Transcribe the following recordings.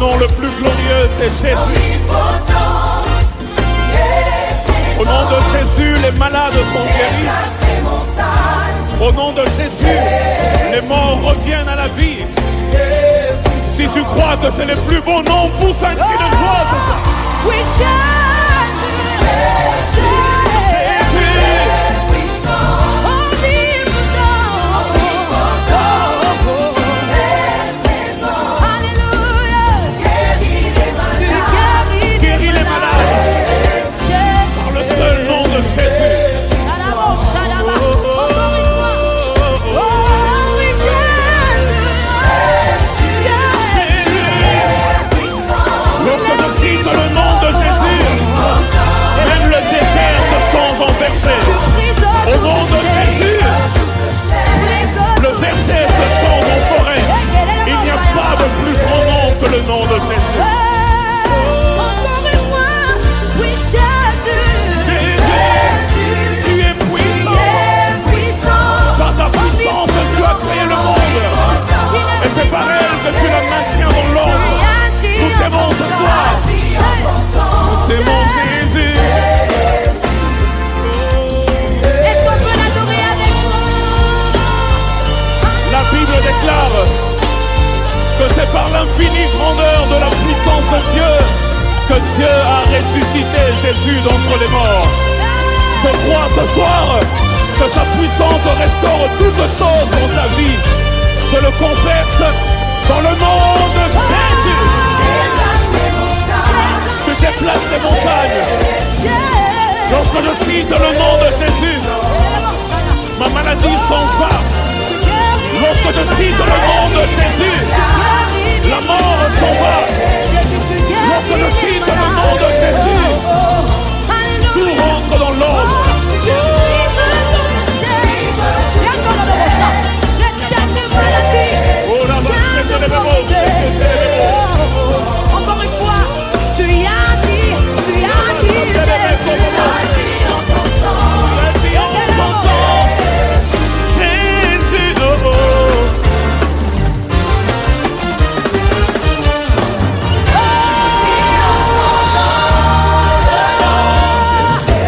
nom le plus glorieux, c'est Jésus. Au nom de Jésus, les malades sont guéris. Au nom de Jésus, les morts reviennent à la vie. Si tu crois que c'est le plus beau nom, pousse un cri de joie ce soir. We shall Guéris les malades par le seul nom de Jésus. Lorsque je cite le nom de Jésus, même le désert se change en verset. Au nom de Jésus, le verset se change en forêt. Il n'y a pas de plus grand nom que le nom de Jésus. Tu es puissant. Par ta puissance, tu as créé le monde. Et c'est par elle que tu le maintiens dans l'ombre. Nous t'aimons ce soir. Nous t'aimons Jésus. Est-ce qu'on peut l'adorer avec nous? La Bible déclare que c'est par l'infinie grandeur de la puissance de Dieu que Dieu a ressuscité Jésus d'entre les morts. Je crois ce soir que sa puissance restaure toutes choses dans ta vie. Je le confesse dans le nom de Jésus. Tu déplaces les montagnes. Lorsque je cite le nom de Jésus, ma maladie s'en va. Lorsque je cite le nom de Jésus, la mort s'en va. Lorsque je cite le nom de Jésus, tout rentre dans l'ordre. Encore une fois, tu y agis, tu y agis. Jésus, oh, oh.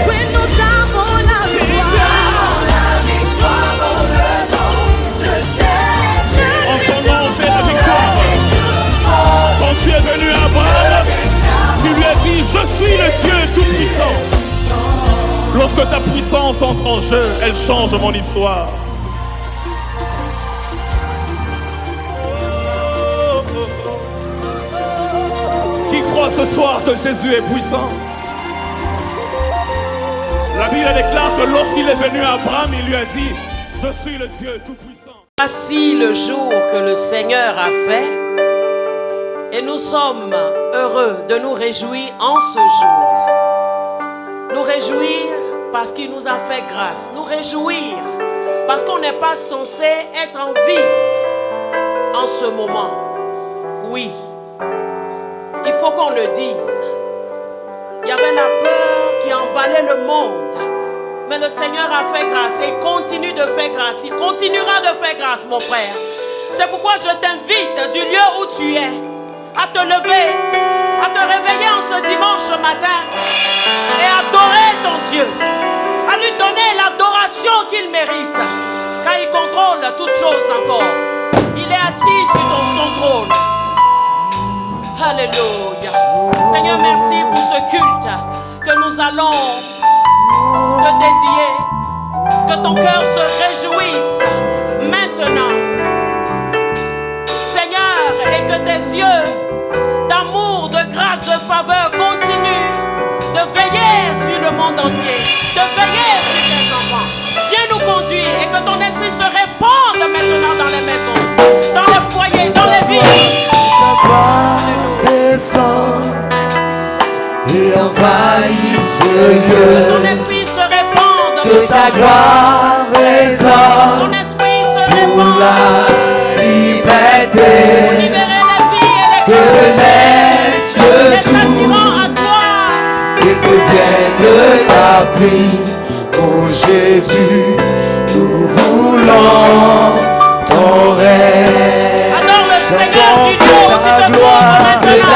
Oui, nous avons la victoire. En ton nom, c'est la victoire. Quand tu es venu à Abraham, tu lui as dit, je suis le Dieu tout-puissant. Lorsque ta puissance entre en jeu, elle change mon histoire. Qui croit ce soir que Jésus est puissant? La Bible déclare que lorsqu'il est venu à Abraham, il lui a dit, je suis le Dieu tout-puissant. Voici le jour que le Seigneur a fait et nous sommes heureux de nous réjouir en ce jour. Nous réjouir parce qu'il nous a fait grâce. Nous réjouir parce qu'on n'est pas censé être en vie en ce moment. Oui, il faut qu'on le dise. Il y avait la peur qui emballait le monde. Mais le Seigneur a fait grâce et il continue de faire grâce. Il continuera de faire grâce, mon frère. C'est pourquoi je t'invite du lieu où tu es à te lever, à te réveiller en ce dimanche matin et adorer ton Dieu, à lui donner l'adoration qu'il mérite, car il contrôle toutes choses encore. Il est assis sur son trône. Alléluia. Seigneur, merci pour ce culte que nous allons te dédier. Que ton cœur se réjouisse maintenant, Seigneur, et que tes yeux d'amour, de grâce, de faveur continuent de veiller sur le monde entier, de veiller sur tes enfants. Viens nous conduire et que ton esprit se répande maintenant dans les maisons, dans les foyers, dans les villes. Descends et envahis ce lieu. Ton esprit se répande. Que ta gloire résonne. Ton esprit se Pour répand. la liberté. Pour libérer les vies et les Que cœurs. les cieux Les s'ouvrent châtiments à toi. et que vienne ta pluie. Oh Jésus, nous voulons ton règne. Adore le Seigneur du lieu où tu te trouves maintenant.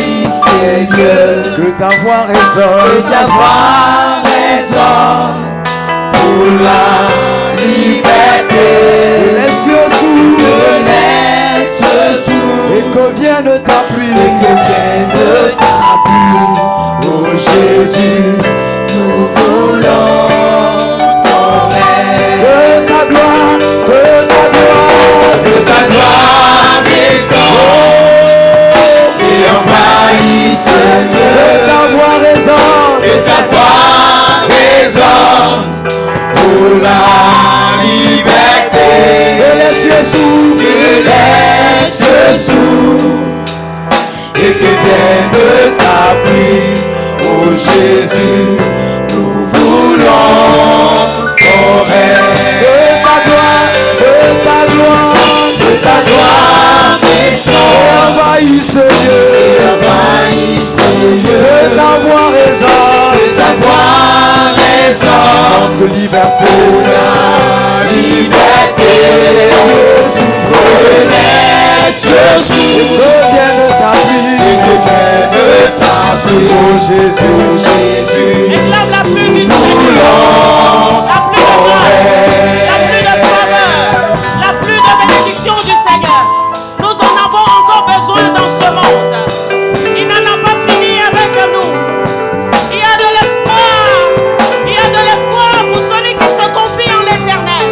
envahisse ces lieux. Que ta voix résonne. Que ta voix résonne pour la liberté. Que les cieux s'ouvrent. Que les cieux s'ouvrent. Et que vienne ta pluie. Et que vienne ta pluie. Oh Jésus, nous voulons ton règne. Que ta gloire, que ta gloire, que ta gloire descende et envahisse le lieu. que ta voix résonne. Que ta voix résonne pour la liberté. Que les cieux s'ouvrent. Que les cieux s'ouvrent et que vienne ta pluie. Oh Jésus, nous voulons ton règne. Que ta gloire, que ta gloire, Que ta gloire descende envahisse ce lieu. et envahisse le lieu. Que ta voix résonne. Que ta voix résonne Notre liberté. pour la liberté. Que les cieux s'ouvrent Que vienne ta et pluie. que vienne ta pluie. Oh Jésus, Oh Jésus, Réclame la pluie du nous Seigneur. voulons La pluie de grâce, la pluie de faveur, la pluie de bénédiction du Seigneur. Nous en avons encore besoin dans ce monde. Il n'en a pas fini avec nous. Il y a de l'espoir. Il y a de l'espoir pour celui qui se confie en l'Éternel.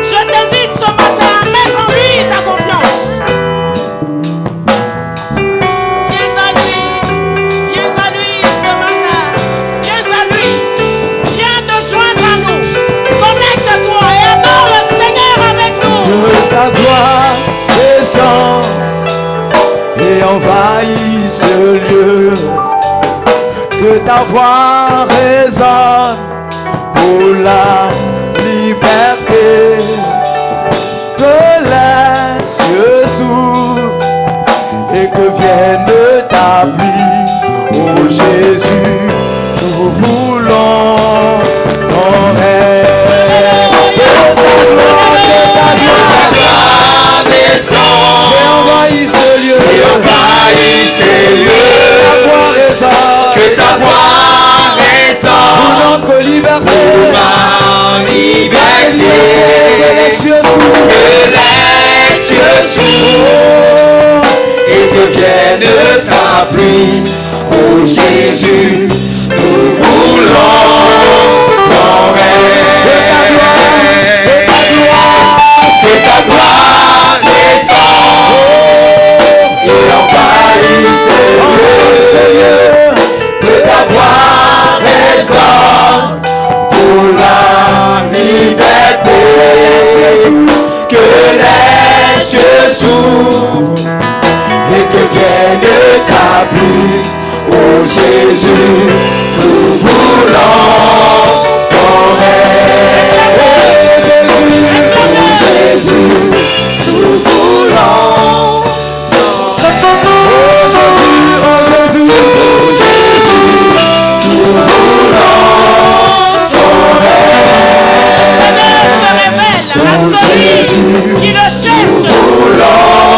Je t'invite ce matin à mettre en lui ta confiance. Viens à lui ce matin. Viens à lui. Viens te joindre à nous. Connecte-toi et adore le Seigneur avec nous. que ta gloire descend et envahisse ce lieu. Que ta voix résonne pour la liberté. Que les cieux s'ouvrent et que vienne ta pluie. Oh Jésus, nous voulons ton règne. Que ta gloire descend et envahisse ce lieu. et envahisse ces lieux. Ta voix résonne Que ta voix résonne pour notre liberté. pour ma Que liberté. les cieux s'ouvrent. Que les cieux s'ouvrent et que vienne ta pluie. Oh Jésus, nous voulons ton règne. Que ta gloire descende et envahisse ces lieux. Que ta voix résonne pour la liberté. Que les cieux s'ouvrent et que vienne ta pluie. Oh Jésus, nous voulons ton règne. Oh Jésus, nous voulons ton règne. Oh Jésus, oh Jésus, Oh Jésus, nous voulons ton règne. Seigneur se révèle à celui qui le cherche.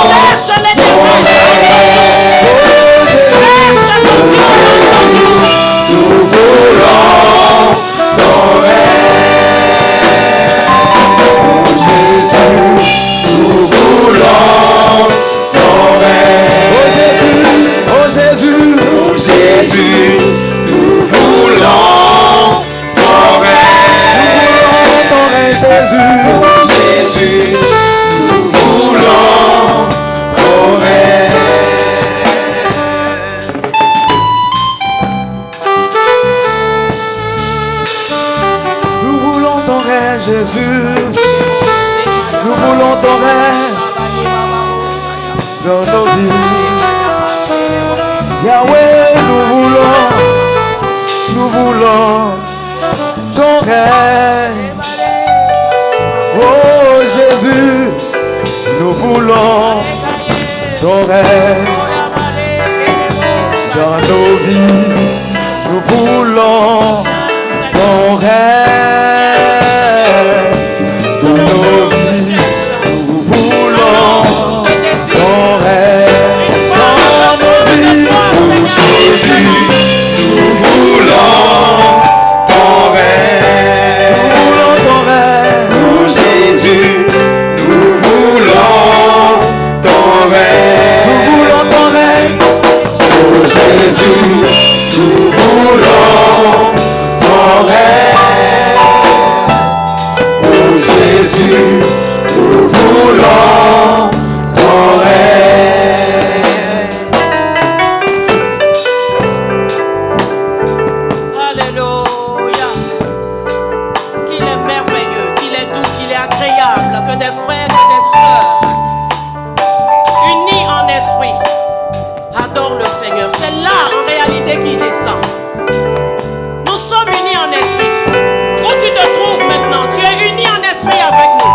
Cherche l'Éternel. Cherche continuellement son jour. Nous voulons ton règne. Oh Jésus, nous voulons ton règne. oh Jésus, oh Jésus, Oh Jésus, nous voulons ton règne. ton règne, Jésus. Oh Jésus, nous voulons ton règne. Nous voulons ton règne, Jésus. Nous voulons ton règne dans nos vies. Yahweh, nous voulons ton règne. Oh Jésus, nous voulons ton règne dans nos vies. Nous voulons ton règne dans nos vies. Nous voulons ton règne dans nos vies. règne. Oh Jésus, nous voulons ton règne. Alléluia. Qu'il est merveilleux, qu'il est doux, qu'il est agréable, que des frères et des sœurs unis en esprit adorent le Seigneur. C'est là en réalité qu'il descend. Nous sommes unis en esprit. Où tu te trouves maintenant, tu es uni en esprit avec nous.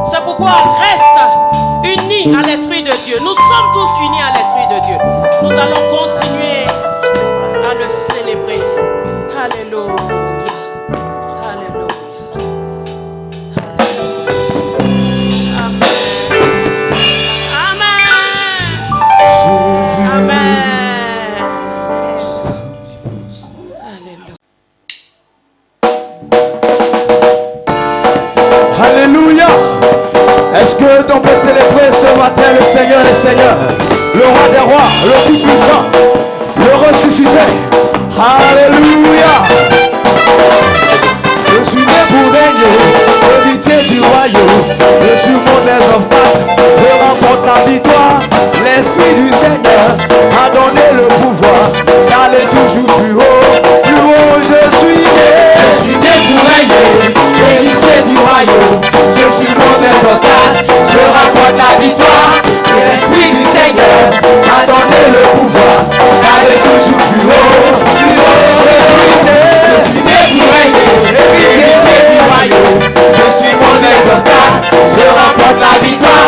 C'est pourquoi on reste unis à l'esprit de Dieu. Nous sommes tous unis à l'esprit de Dieu. Nous allons continuer à le célébrer. Alléluia. Alléluia. Amen. Amen. Alléluia. Alléluia. Est-ce que on peut célébrer ce matin le Seigneur des Seigneurs, le roi des rois, le tout-puissant, le ressuscité? Alléluia. Je suis né pour régner, héritier du royaume. Je surmonte les obstacles, je remporte la victoire. L'Esprit du Seigneur a donné le pouvoir d'aller toujours plus haut, plus haut. Je suis né pour régner, héritier du royaume. Je surmonte les obstacles, je remporte la victoire. Et l'Esprit du Seigneur a donné le pouvoir d'aller toujours plus haut, plus haut. Je suis né pour régner, héritier du royaume. Je surmonte les obstacles, je remporte la victoire.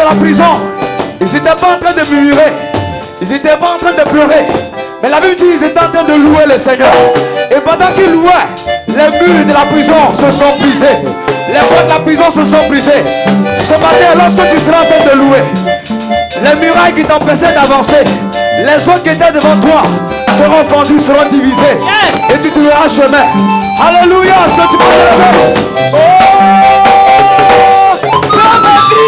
la prison, ils n'étaient pas en train de murmurer, ils n'étaient pas en train de pleurer. Mais la Bible dit qu'ils étaient en train de louer le Seigneur. Et pendant qu'ils louaient, les murs de la prison se sont brisés. Les portes de la prison se sont brisées. Ce matin, lorsque tu seras en train de louer, les murailles qui t'empêchaient d'avancer, les autres qui étaient devant toi seront fendus, seront divisés. Yes. Et tu trouveras chemin. Alléluia, est-ce que tu peux te lever? Oh, je me dis.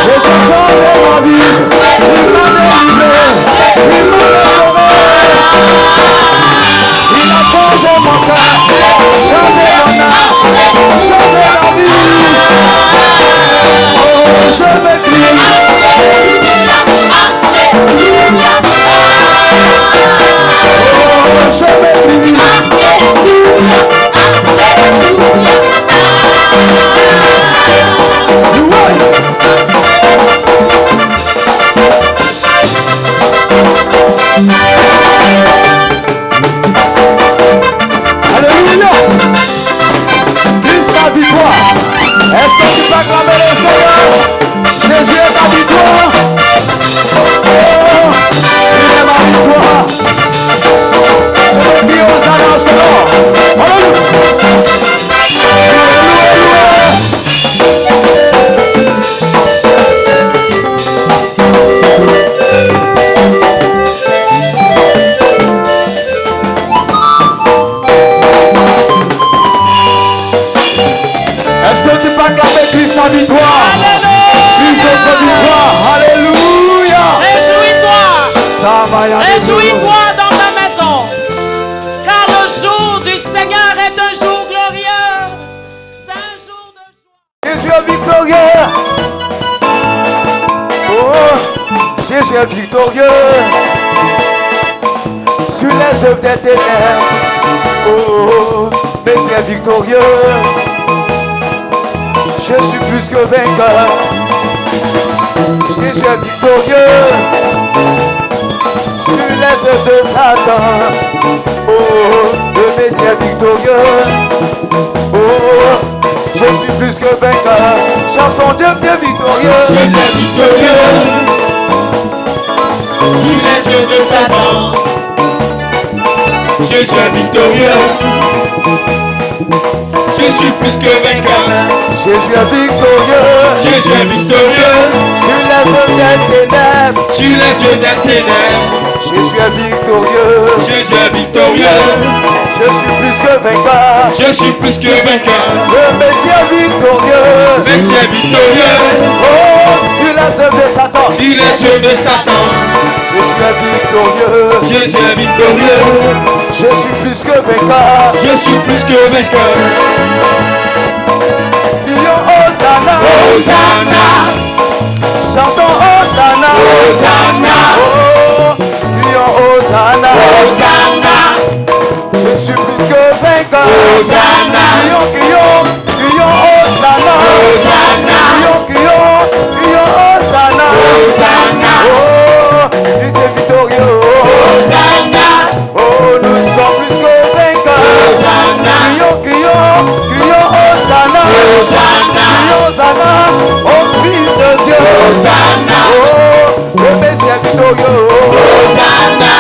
Jésus a changé ma vie. Il m'a délivré. Il m'a sauvé. Il a changé mon cœur, changé mon âme, changé la vie. Oh, je me crie. Oh, je me crie. Alléluia. Christ ma victoire. Est-ce que tu peux acclamer le Seigneur? Jésus est ma victoire. Oh, il est ma victoire. C'est le Dieu aux annonces ce nom. Alléluia. Est-ce que tu peux acclamer Christ ta victoire? Christ notre victoire. Alléluia. Réjouis-toi. Réjouis-toi Réjouis-toi. dans ta maison. Car le jour du Seigneur est un jour glorieux. C'est un jour de joie. Jésus est victorieux. Oh, Jésus est victorieux. Sur les œuvres des ténèbres. Oh, Jésus est victorieux. Je suis plus que vainqueur. Jésus est victorieux. Sur les œuvres de Satan. Oh, le Messie est victorieux. Oh, je suis plus que vainqueur. Chanson Dieu bien victorieux. Jésus est victorieux. Sous les yeux de Satan. Jésus est victorieux. Je suis plus que vainqueur. Jésus est victorieux. Jésus est victorieux. Sur les œuvres des ténèbres. Sur les yeux des ténèbres. Jésus est victorieux. Jésus est victorieux. Je suis plus que vainqueur. Je suis plus que vainqueur. Le Messie est victorieux. Messie est victorieux. Oh, sur les œuvres de Satan. Sur les yeux de Satan. Jésus est victorieux. Jésus est victorieux. Je suis plus que vainqueur. Je suis plus que vainqueur. Crions Hosanna. Hosanna. Chantons Hosanna. Hosanna. Oh, crions Hosanna. Hosanna. Je suis plus que vainqueur. Hosanna. Crions, crions, crions Hosanna. Hosanna. Crions, crions Hosanna. Hosanna. Oh, Christ est victorieux. Hosanna. Oh, nous sommes plus que vainqueurs. Hosanna. Crions, crions, crions Hosanna. Hosanna. Crions Hosanna, au Fils de Dieu. Hosanna. Oh, le Messie est victorieux. Hosanna.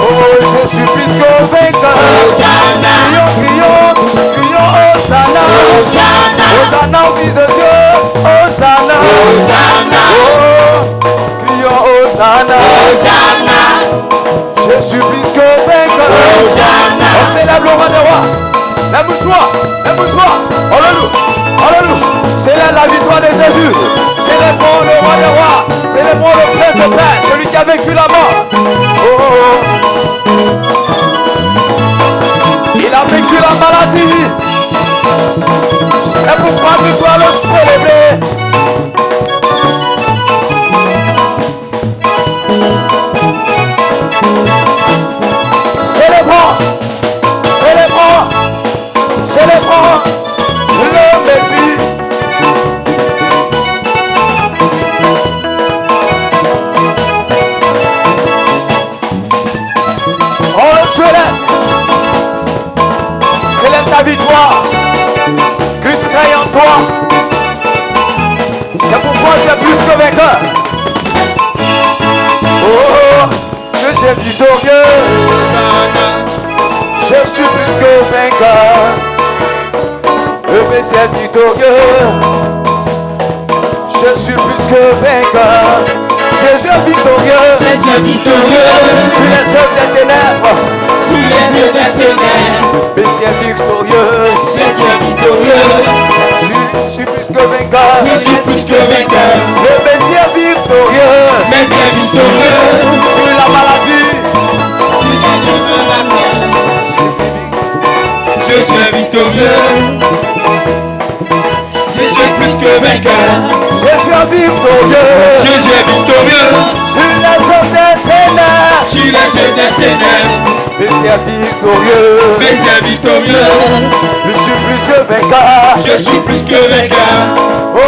Oh, je suis plus que vainqueur. Hosanna. Crions, crions, crions Hosanna. Hosanna. Hosanna au Fils de Dieu. Hosanna. Hosanna. Oh, crions Hosanna. Hosanna. Je suis plus que vainqueur. Hosanna. On célèbre le roi des rois. La joie, la joie. Alléluia, alléluia. Célèbre la victoire de Jésus. Célébrons le roi des rois. Célébrons le prince de paix, celui qui a vaincu la mort. Oh. Il a vaincu la maladie. C'est pourquoi tu dois le célébrer. Célébrons, célébrons, célébrons le Messie. C'est pourquoi tu es plus que vainqueur. Oh, je suis victorieux. Je suis plus que vainqueur. Le Messie est victorieux. Je suis plus que vainqueur. Jésus est victorieux. Jésus est victorieux. Sur les œuvres des ténèbres. Sur les yeux des ténèbres. Messie est victorieux. Jésus est victorieux. Je suis plus que vainqueur. Je suis plus que vainqueur. Le Messie est victorieux. Messie est victorieux. Sur la maladie. Jésus est victorieux. Jésus est plus que vainqueur. Jésus est victorieux. Jésus est victorieux. Sur les œuvres des ténèbres. Sur les yeux des ténèbres. Messie est victorieux. Messie est victorieux. Je suis plus que vainqueur. Je suis plus que vainqueur. Oh,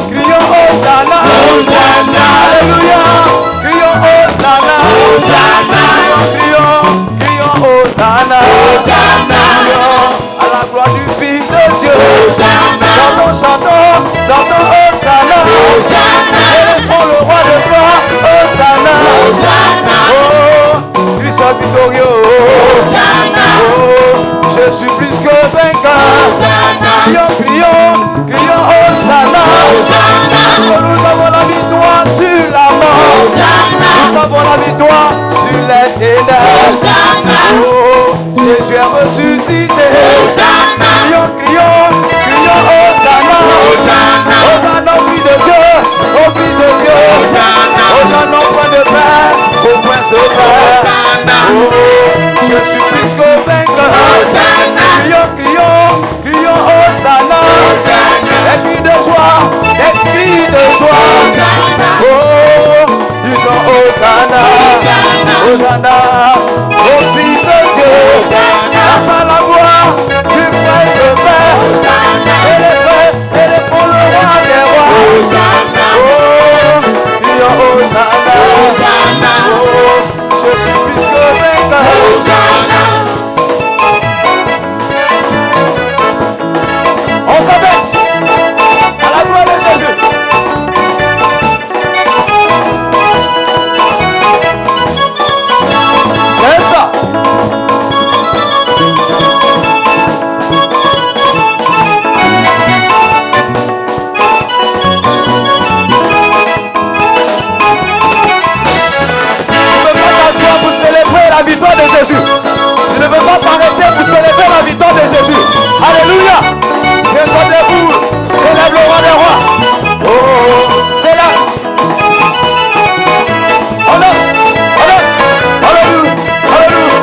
crions Hosanna. Hosanna. Alléluia. Crions Hosanna. Hosanna. Crions Hosanna. Hosanna. Crions à la gloire du Fils de Dieu. Hosanna. Chantons Hosanna. Hosanna. Célébrons le roi de gloire. Hosanna. Hosanna. Oh, Christ est victorieux. Hosanna. Oh, je suis plus que vainqueur. Hosanna. Crions Hosanna. Hosanna. Parce que nous avons la victoire sur la mort. Hosanna. Nous avons la victoire sur les ténèbres. Hosanna. Oh, Jésus est ressuscité. Hosanna. Crions Hosanna. Hosanna. Hosanna au Fils de Dieu. Au Fils de Dieu. Hosanna. Hosanna au point de paix. Au point de paix. Hosanna. Oh, je suis plus que vainqueur. Hosanna. Crions Hosanna. Hosanna. Des cris de joie. Des cris de joie. Hosanna. Oh, disons Hosanna. Hosanna. Hosanna au Fils de Dieu. Hosanna. Grâce à la gloire du prince de paix. Hosanna. Célébrons le roi des rois. Hosanna. Oh, crions Hosanna. Hosanna. Oh, je suis plus que vainqueur. Hosanna. On s'abaisse à la gloire de Jésus. C'est ça. La victoire de Jésus. Tu ne peux pas t'arrêter pour célébrer la victoire de Jésus. Alléluia. C'est toi debout. Célèbre le roi des rois. Oh, célèbre. On danse. Alléluia. Alléluia.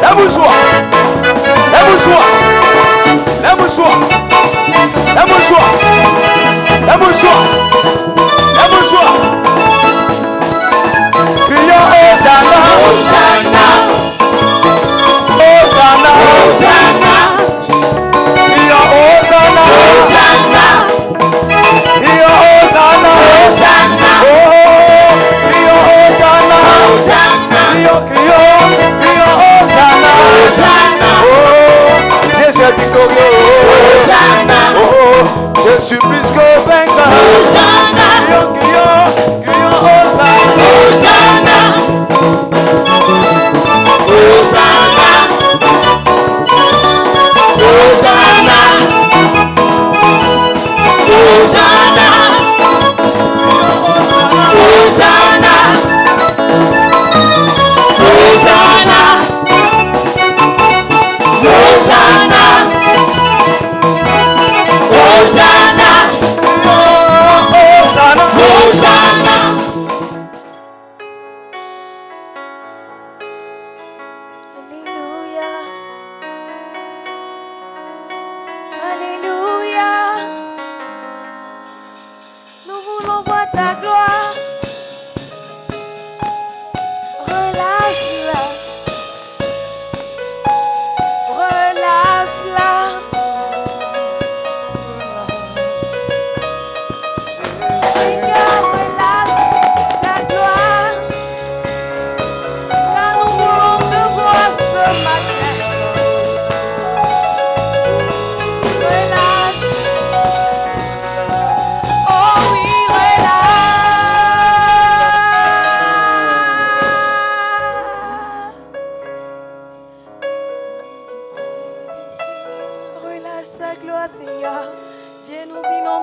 Les mouchoirs. Les mouchoirs. Les mouchoirs. Les mouchoirs. Les mouchoirs. Les mouchoirs. Crions Hosanna. Hosanna. Hosanna. Hosanna. Crions Hosanna. Hosanna. Crions Hosanna. Hosanna. Oh, crions Hosanna. Hosanna. Crions Hosanna. Hosanna. Oh, Jésus est victorieux. Hosanna. Oh, je suis plus que vainqueur. Hosanna. Crions Hosanna. Hosanna. Hosanna. Hosanna. Hosanna. Hosanna. Hosanna. Hosanna. Hosanna. Hosanna.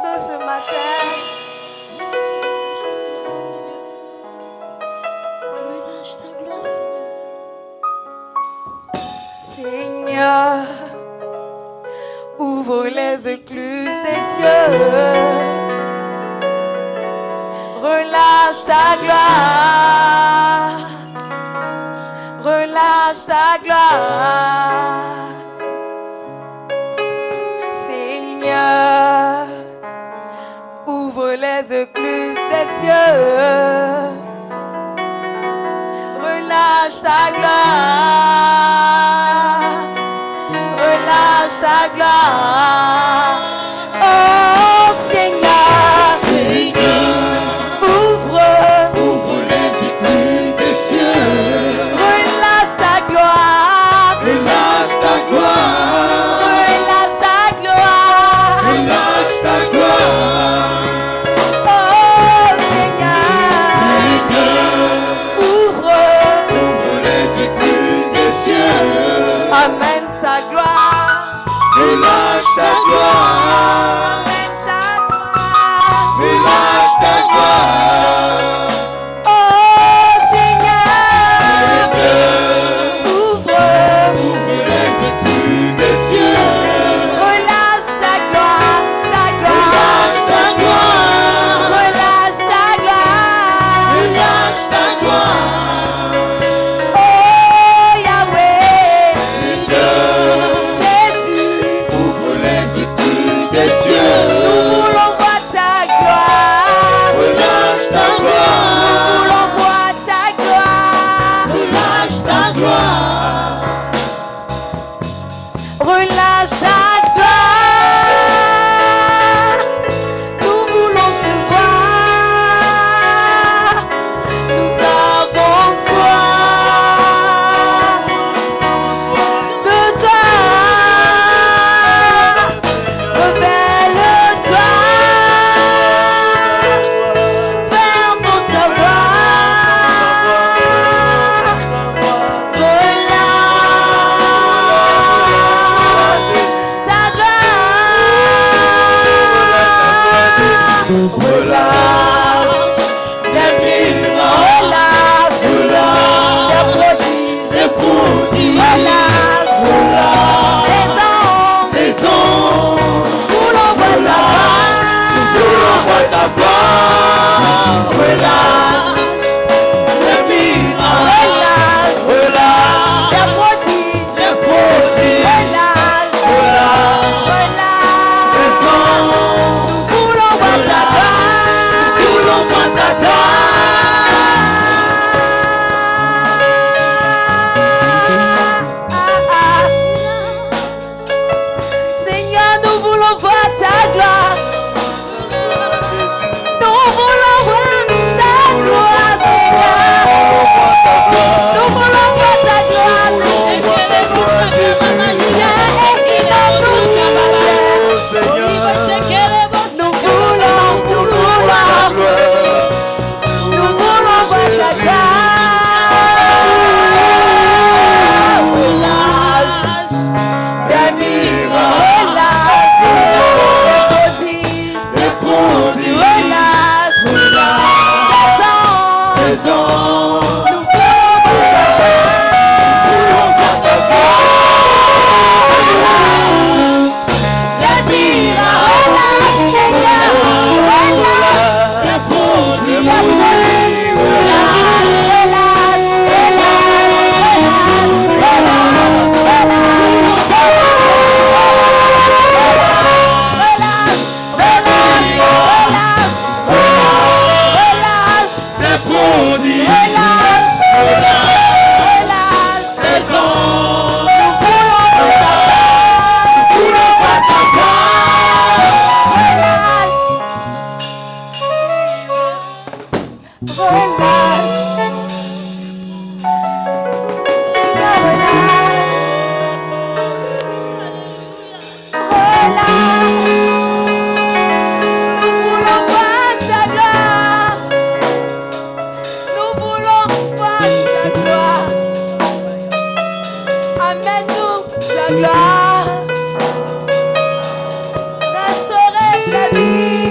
de ce matin. Relâche ta gloire, Seigneur. Seigneur, ouvre les écluses des cieux. Relâche ta gloire. Relâche ta gloire. Seigneur, ouvre les écluses des cieux. Relâche ta gloire. Relâche ta gloire. Oh Seigneur, ouvre les écluses des cieux. Relâche ta gloire. Relâche ta gloire. Relâche ta gloire. Relâche ta gloire. Oh Seigneur, ouvre les écluses des cieux. Amène ta gloire. Relâche ta gloire. Amène ta gloire. Relâche ta gloire. Oh Seigneur, ouvre les écluses des cieux. Relâche ta gloire, ta gloire. Relâche ta gloire. Relâche ta gloire. Relâche ta gloire. Oh Yahweh, Jésus, ouvre les écluses des cieux. Nous voulons voir ta gloire. Relâche ta gloire. Nous voulons voir ta gloire. Relâche ta gloire. Relâche ta gloire. Nous voulons te voir. Nous avons soif de toi. Révèle-toi. Ferme ta voix. Relâche des miracles. Relâche des prodiges. Relâche des anges. Nous l'envoie ta gloire. Relâche des miracles. Relâche des prodiges. Relâche des anges. Nous l'envoie ta gloire. Nous l'envoie ta gloire. Seigneur, nous voulons voir ta gloire. Nous voulons voir ta gloire, Seigneur. Nous voulons voir ta gloire, Seigneur. Viens et inonde-nous ce matin. Nous voulons voir ta gloire. Relâche des miracles. Relâche des prodiges. Relâche des anges. Nous voulons voir ta gloire. Des miracles, Seigneur. Relâche des prodiges. Amène-nous la gloire. Restaurer la vie.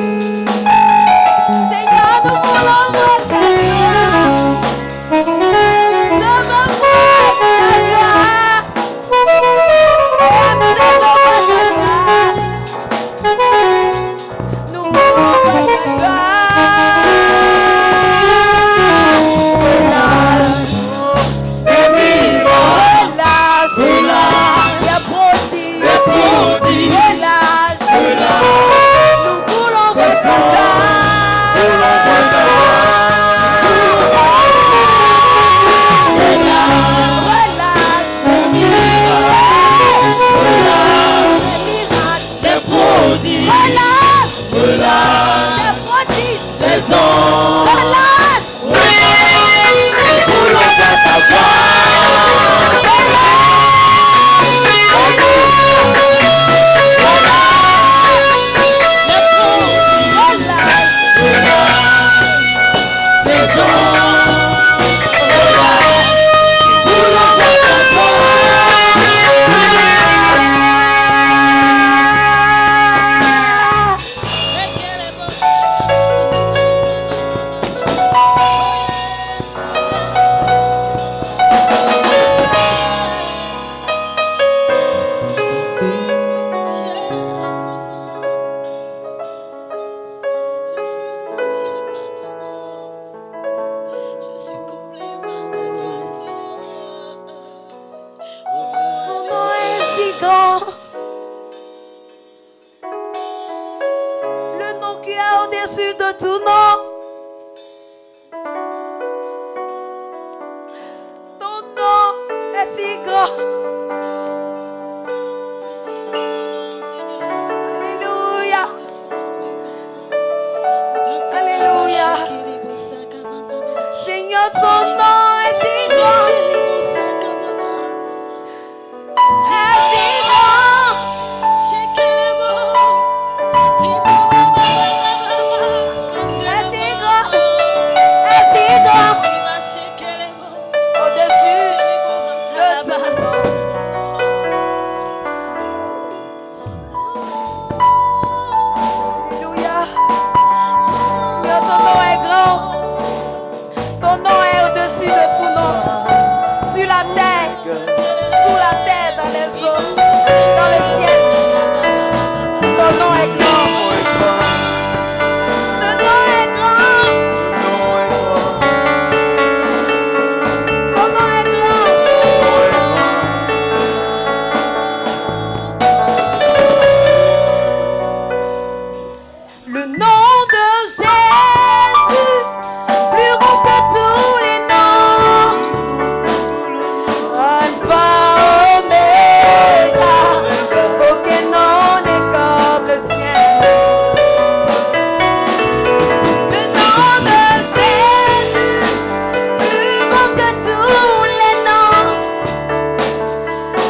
au-dessus de tout nom. Ton nom est si grand. Alléluia. Alléluia. Seigneur, ton nom est si grand. Est si grand. Est si grand. Est si grand. Au-dessus de tout nom. Alléluia. Seigneur, ton nom est grand. Ton nom est au-dessus de tout nom. Sur la terre, sous la terre, dans les eaux, dans le ciel. Ton nom est grand. Ce nom est grand. Ton nom est grand. Le nom de Jésus, plus grand que tous les noms. Alpha, Oméga, aucun nom n'est comme le sien. Le nom de Jésus, plus grand que tous les noms.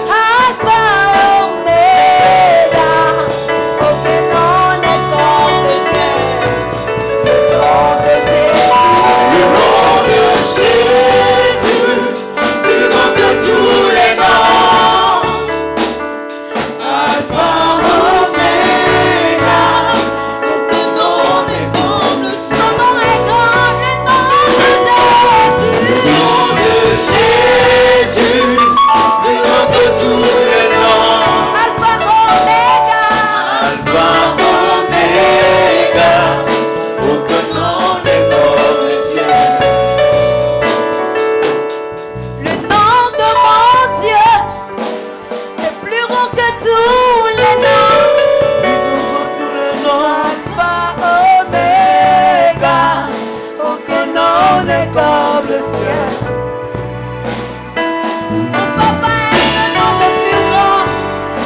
Alpha, Oméga, aucun nom n'est comme le sien. Le nom de Jésus, plus grand que tous les noms. Alpha, Oméga, aucun nom n'est comme le sien. Ton nom est grand, le nom de Jésus. Le nom de Jésus, plus grand que tous les noms. Alpha, Oméga. Alpha, Oméga, aucun nom n'est comme le sien. Le nom de mon Dieu est plus grand que tous les noms. Alpha, Oméga, aucun nom n'est comme le sien. Mon papa est le nom le plus grand,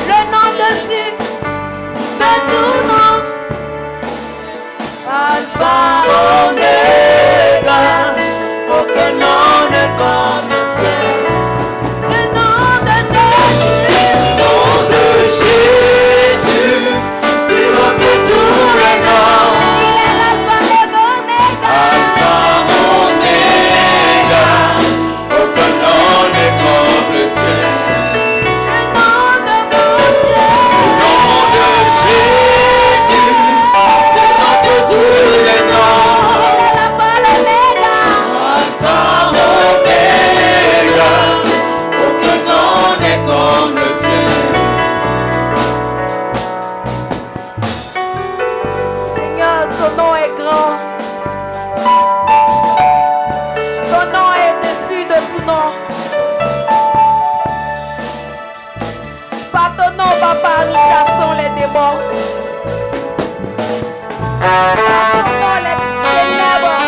le nom dessus de tout nom. Alpha, Oméga, aucun nom n'est comme le sien. Le nom de Jésus, plus grand que tous les noms. Il est l'alpha et l'oméga. Alpha, Oméga, aucun nom n'est comme le sien. Le nom de mon Dieu. Le nom de Jésus, plus grand que tous les noms. Il est l'alpha et l'oméga. Alpha, Oméga, aucun nom n'est comme le sien. Seigneur, ton nom est grand. Ton nom est au-dessus de tout nom. Par ton nom, Papa, nous chassons les démons. Par ton nom, les ténèbres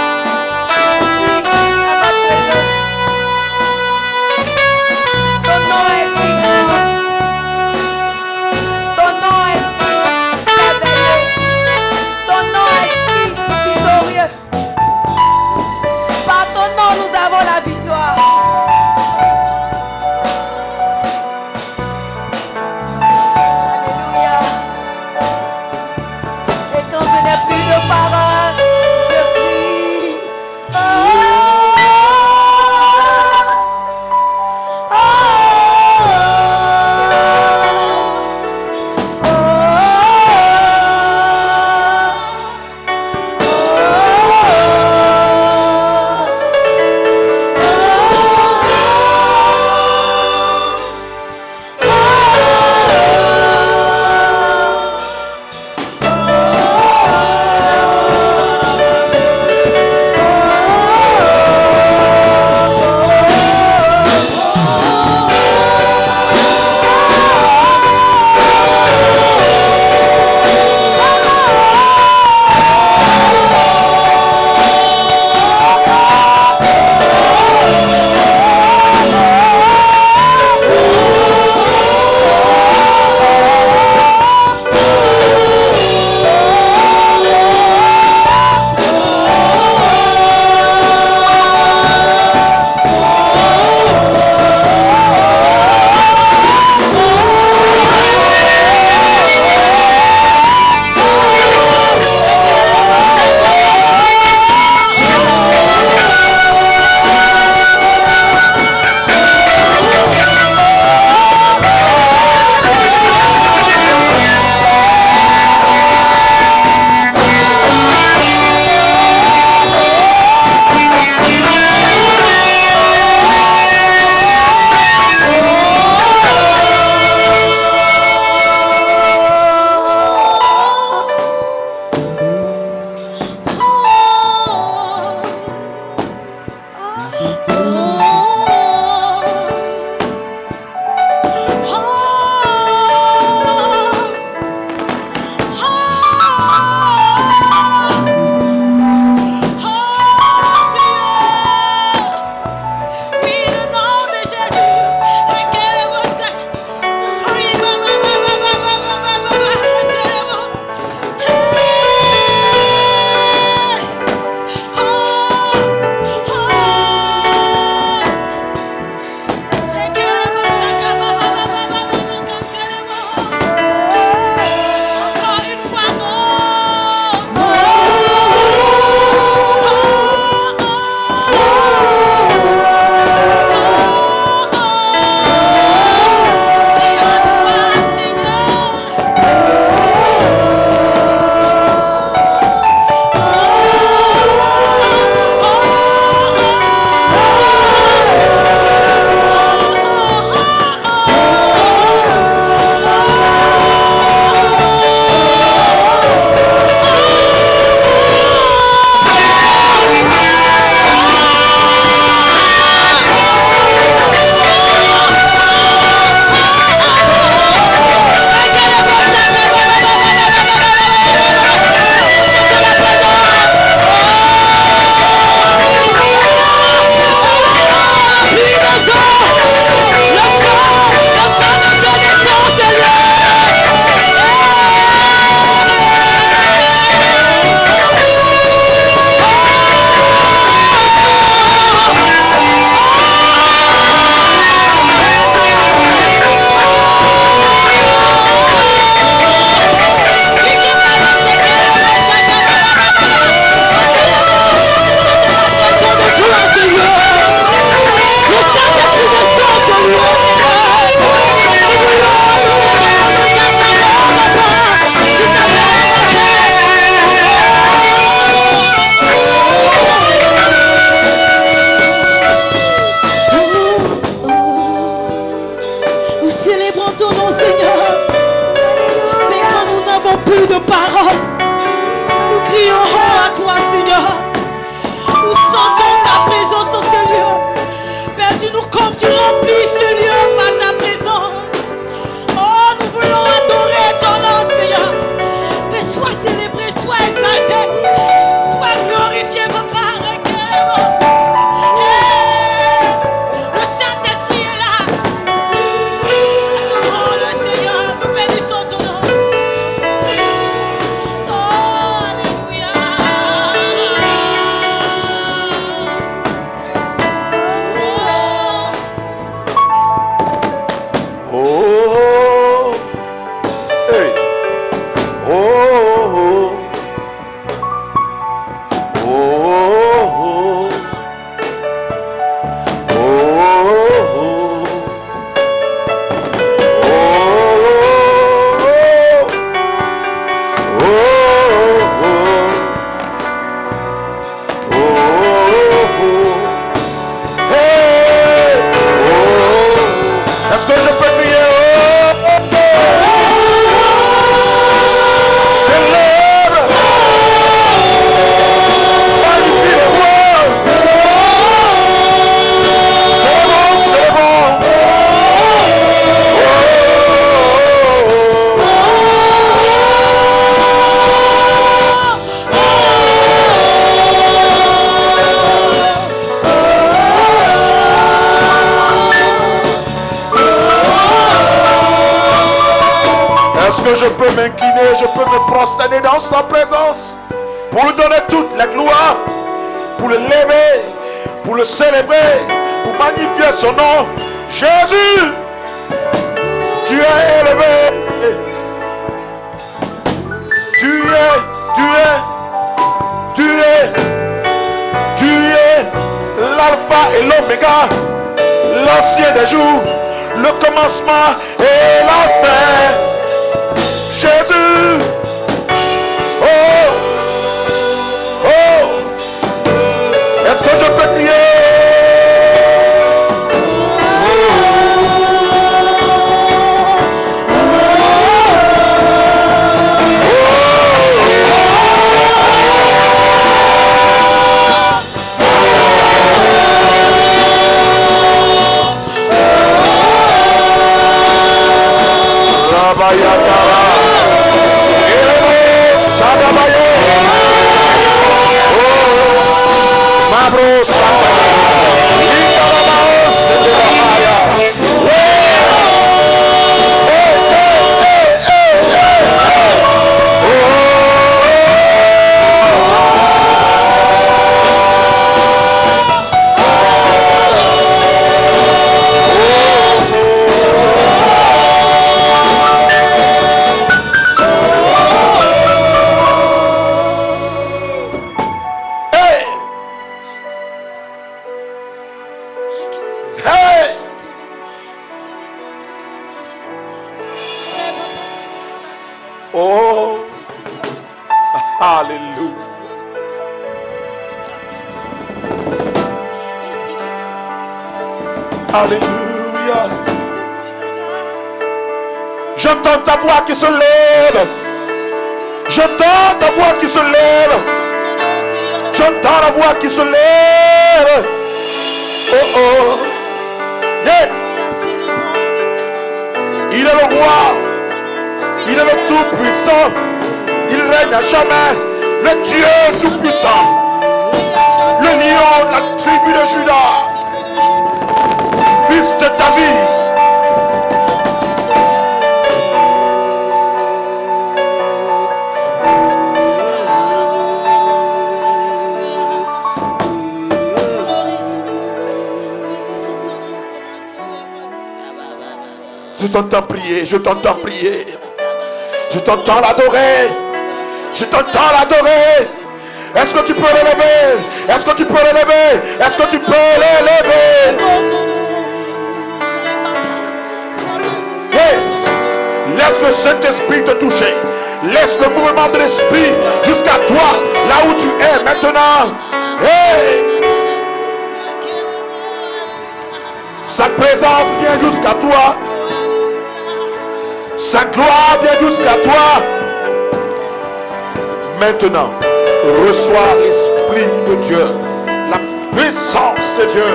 fuient à notre présence. Ton nom est si grand. Ton nom est si merveilleux. Ton nom est si victorieux. Par ton nom, nous avons la victoire. Alléluia. Et quand je n'ai plus de paroles, comme tu remplis ce lieu par ta présence. Oh, nous voulons adorer ton nom, Seigneur. Mais sois célébré, sois exalté, sois glorifié, papa. Le Saint-Esprit est là. Adorons le Seigneur, nous bénissons ton nom. Oh, alléluia. Oh, hey. Oh, oh, oh, oh, est-ce que je peux crier? Célèbre! Magnifie le roi! C'est bon, c'est bon! Est-ce que je peux m'incliner, je peux me prosterner dans sa présence pour lui donner toute la gloire, pour le lever, pour le célébrer, pour magnifier son nom? Jésus, tu es élevé. Tu es l'alpha et l'oméga, l'ancien des jours, le commencement et la fin. Jésus, oh, oh, est-ce que je peux crier? Rabayatara. Oh, alléluia. Alléluia. J'entends ta voix qui se lève. J'entends ta voix qui se lève. J'entends la voix qui se lève. Oh oh. Yes. Il est le roi. Il est le tout-puissant. Il règne à jamais. Le Dieu tout-puissant. Le lion de la tribu de Juda. Fils de David. Je t'entends prier, je t'entends prier. Je t'entends l'adorer. Je t'entends l'adorer. Est-ce que tu peux l'élever? Est-ce que tu peux l'élever? Est-ce que tu peux l'élever? Yes. Laisse le Saint-Esprit te toucher. Laisse le mouvement de l'Esprit jusqu'à toi, là où tu es maintenant. Hey. Sa présence vient jusqu'à toi. Sa gloire vient jusqu'à toi. Maintenant, reçois l'Esprit de Dieu, la puissance de Dieu.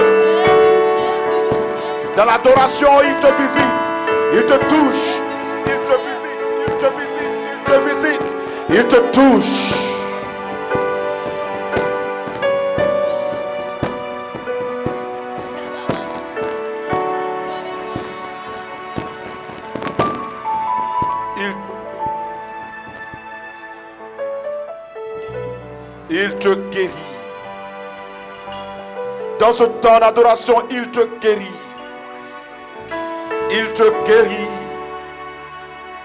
Dans l'adoration, il te visite, il te touche, il te visite, il te visite, il te visite, il te touche. Il te guérit. Dans ce temps d'adoration, il te guérit. Il te guérit.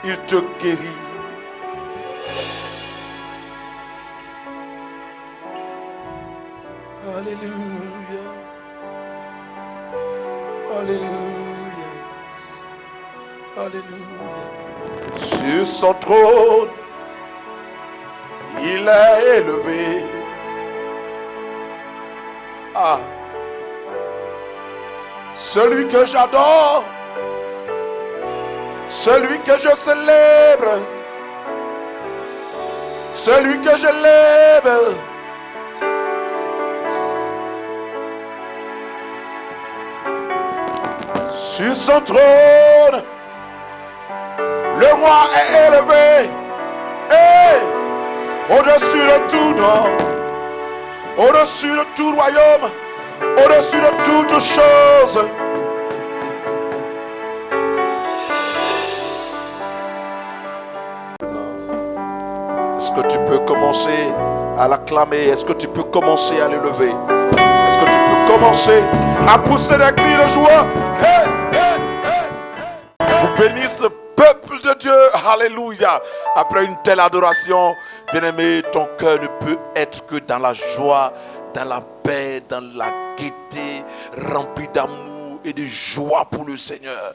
Il te guérit. Alléluia. Alléluia. Alléluia. Sur son trône, il est élevé. Ah. Celui que j'adore, celui que je célèbre, celui que je lève. Sur son trône, le roi est élevé. Hey! Au-dessus de tout nom, au-dessus de tout royaume, au-dessus de toutes choses. Est-ce que tu peux commencer à l'acclamer? Est-ce que tu peux commencer à l'élever? Est-ce que tu peux commencer à pousser des cris de joie? Hey, hey, hey, hey. Vous bénissez ce peuple de Dieu. Alléluia. Après une telle adoration, bien-aimé, ton cœur ne peut être que dans la joie, dans la paix, dans la gaieté, rempli d'amour et de joie pour le Seigneur.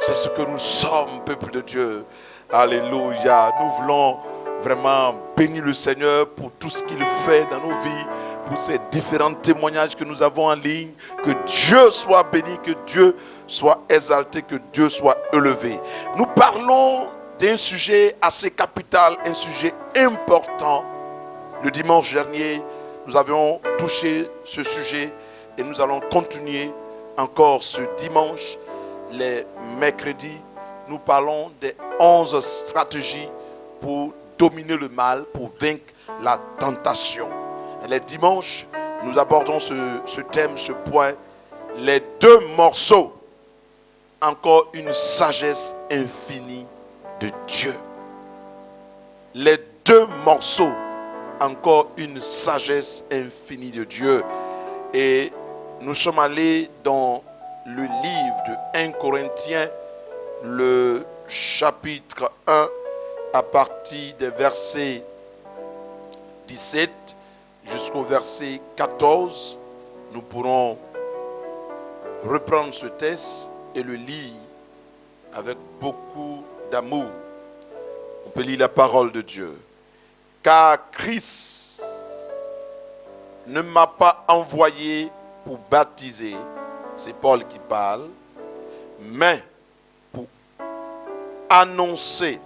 C'est ce que nous sommes, peuple de Dieu. Alléluia. Nous voulons vraiment bénir le Seigneur pour tout ce qu'il fait dans nos vies, pour ces différents témoignages que nous avons en ligne. Que Dieu soit béni, que Dieu soit exalté, que Dieu soit élevé. Nous parlons d'un sujet assez capital, un sujet important. Le dimanche dernier, nous avions touché ce sujet et nous allons continuer encore ce dimanche. Les mercredis, nous parlons des 11 stratégies pour dominer le mal, pour vaincre la tentation. Et les dimanches, nous abordons ce thème, ce point, les deux morceaux, encore une sagesse infinie de Dieu. Les deux morceaux, encore une sagesse infinie de Dieu. Et nous sommes allés dans le livre de 1 Corinthiens, le chapitre 1, à partir des versets 17 jusqu'au verset 14. Nous pourrons reprendre ce texte et le lire avec beaucoup d'amour. On peut lire la parole de Dieu. Car Christ ne m'a pas envoyé pour baptiser, c'est Paul qui parle, mais pour annoncer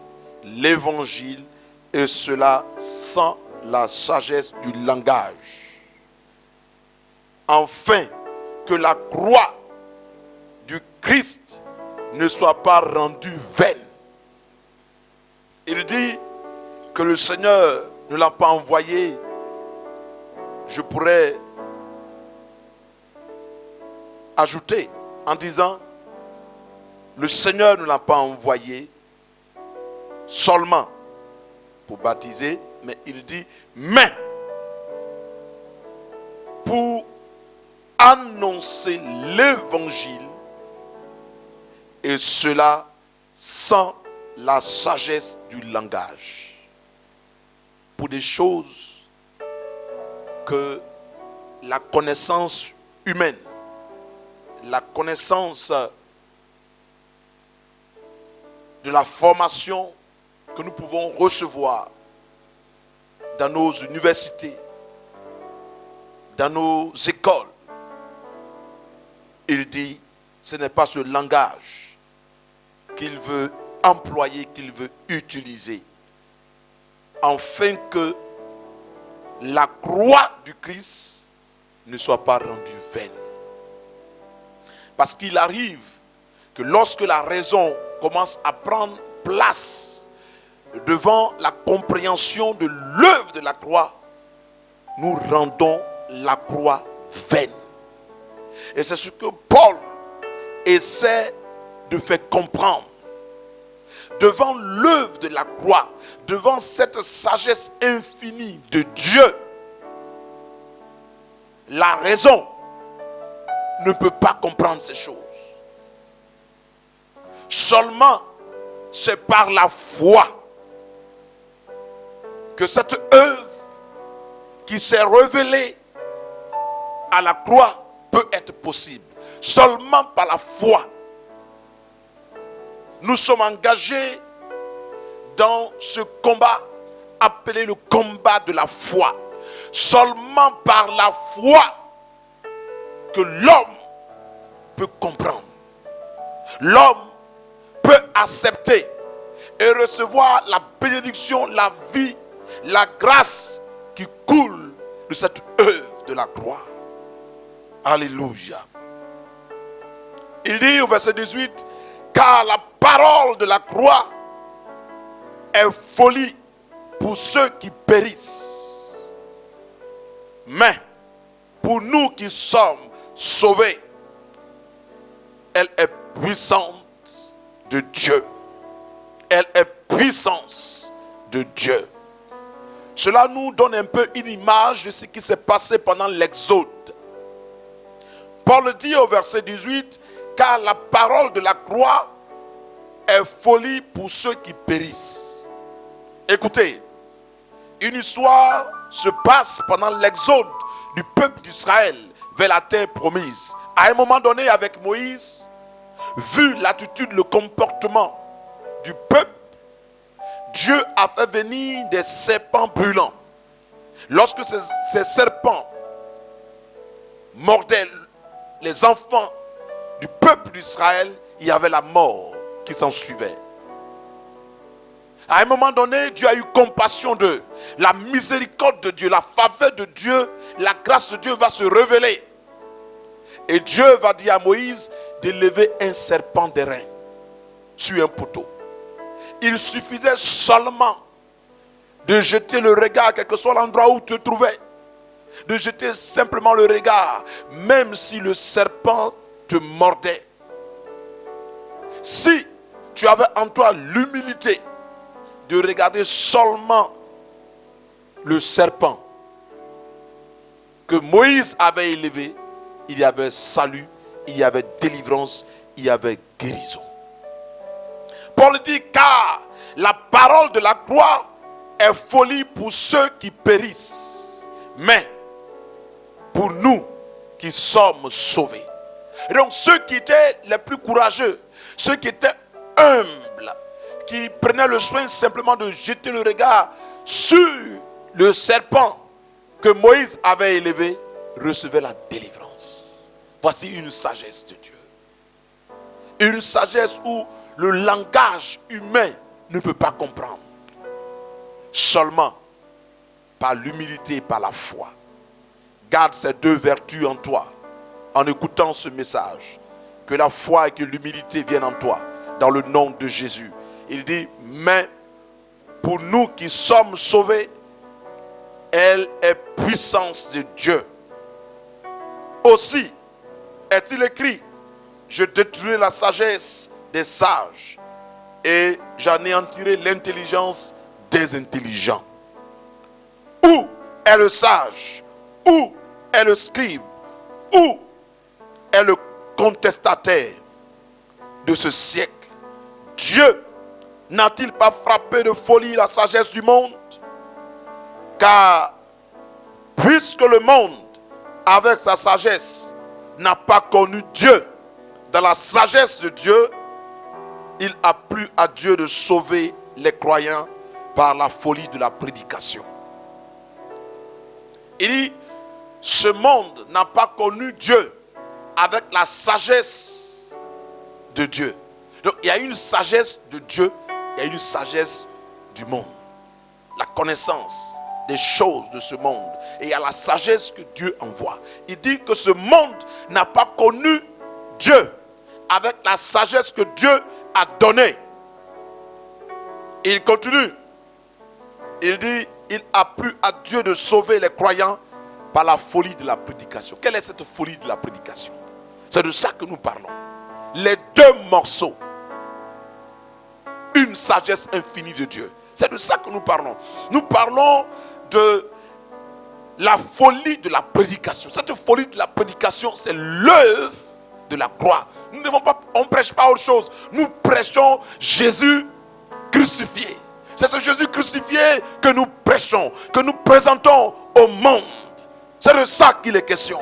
l'évangile, et cela sans la sagesse du langage, afin que la croix du Christ ne soit pas rendue vaine. Il dit que le Seigneur ne l'a pas envoyé. Je pourrais ajouter en disant, le Seigneur ne l'a pas envoyé seulement pour baptiser, mais il dit, mais pour annoncer l'évangile, et cela sans la sagesse du langage, pour des choses que la connaissance humaine, la connaissance de la formation que nous pouvons recevoir dans nos universités, dans nos écoles. Il dit, ce n'est pas ce langage qu'il veut employer, qu'il veut utiliser, afin que la croix du Christ ne soit pas rendue vaine. Parce qu'il arrive que lorsque la raison commence à prendre place devant la compréhension de l'œuvre de la croix, nous rendons la croix vaine. Et c'est ce que Paul essaie de faire comprendre. Devant l'œuvre de la croix, devant cette sagesse infinie de Dieu, la raison ne peut pas comprendre ces choses. Seulement, c'est par la foi que cette œuvre qui s'est révélée à la croix peut être possible. Seulement par la foi. Nous sommes engagés dans ce combat appelé le combat de la foi. Seulement par la foi que l'homme peut comprendre. L'homme peut accepter et recevoir la bénédiction, la vie, la grâce qui coule de cette œuvre de la croix. Alléluia. Il dit au verset 18, car la parole de la croix est folie pour ceux qui périssent. Mais pour nous qui sommes sauvés, elle est puissante de Dieu. Elle est puissance de Dieu. Cela nous donne un peu une image de ce qui s'est passé pendant l'Exode. Paul dit au verset 18, car la parole de la croix est folie pour ceux qui périssent. Écoutez, une histoire se passe pendant l'exode du peuple d'Israël vers la terre promise. À un moment donné, avec Moïse, vu l'attitude, le comportement du peuple, Dieu a fait venir des serpents brûlants. Lorsque ces serpents mordaient les enfants du peuple d'Israël, il y avait la mort qui s'en suivait. À un moment donné, Dieu a eu compassion d'eux. La miséricorde de Dieu, la faveur de Dieu, la grâce de Dieu va se révéler. Et Dieu va dire à Moïse d'élever un serpent d'airain sur un poteau. Il suffisait seulement de jeter le regard, quel que soit l'endroit où tu te trouvais. De jeter simplement le regard, même si le serpent te mordait. Si tu avais en toi l'humilité de regarder seulement le serpent que Moïse avait élevé, il y avait salut, il y avait délivrance, il y avait guérison. Paul dit, car la parole de la croix est folie pour ceux qui périssent, mais pour nous qui sommes sauvés. Et donc ceux qui étaient les plus courageux, ceux qui étaient humbles, qui prenaient le soin simplement de jeter le regard sur le serpent que Moïse avait élevé, recevaient la délivrance. Voici une sagesse de Dieu. Une sagesse où le langage humain ne peut pas comprendre. Seulement par l'humilité et par la foi. Garde ces deux vertus en toi en écoutant ce message. Que la foi et que l'humilité viennent en toi dans le nom de Jésus. Il dit, mais pour nous qui sommes sauvés, elle est puissance de Dieu. Aussi est-il écrit, je détruirai la sagesse des sages et j'anéantirai l'intelligence des intelligents. Où est le sage? Où est le scribe? Où est le contestataire de ce siècle? Dieu n'a-t-il pas frappé de folie la sagesse du monde? Car puisque le monde, avec sa sagesse, n'a pas connu Dieu, dans la sagesse de Dieu, il a plu à Dieu de sauver les croyants par la folie de la prédication. Il dit, ce monde n'a pas connu Dieu avec la sagesse de Dieu. Donc il y a une sagesse de Dieu, il y a une sagesse du monde. La connaissance des choses de ce monde. Et il y a la sagesse que Dieu envoie. Il dit que ce monde n'a pas connu Dieu, avec la sagesse que Dieu a donnée. Il continue. Il dit, il a plu à Dieu de sauver les croyants par la folie de la prédication. Quelle est cette folie de la prédication? C'est de ça que nous parlons. Les deux morceaux. Une sagesse infinie de Dieu. C'est de ça que nous parlons. Nous parlons de la folie de la prédication. Cette folie de la prédication, c'est l'œuvre de la croix. Nous ne devons pas, on ne prêche pas autre chose. Nous prêchons Jésus crucifié. C'est ce Jésus crucifié que nous prêchons, que nous présentons au monde. C'est de ça qu'il est question.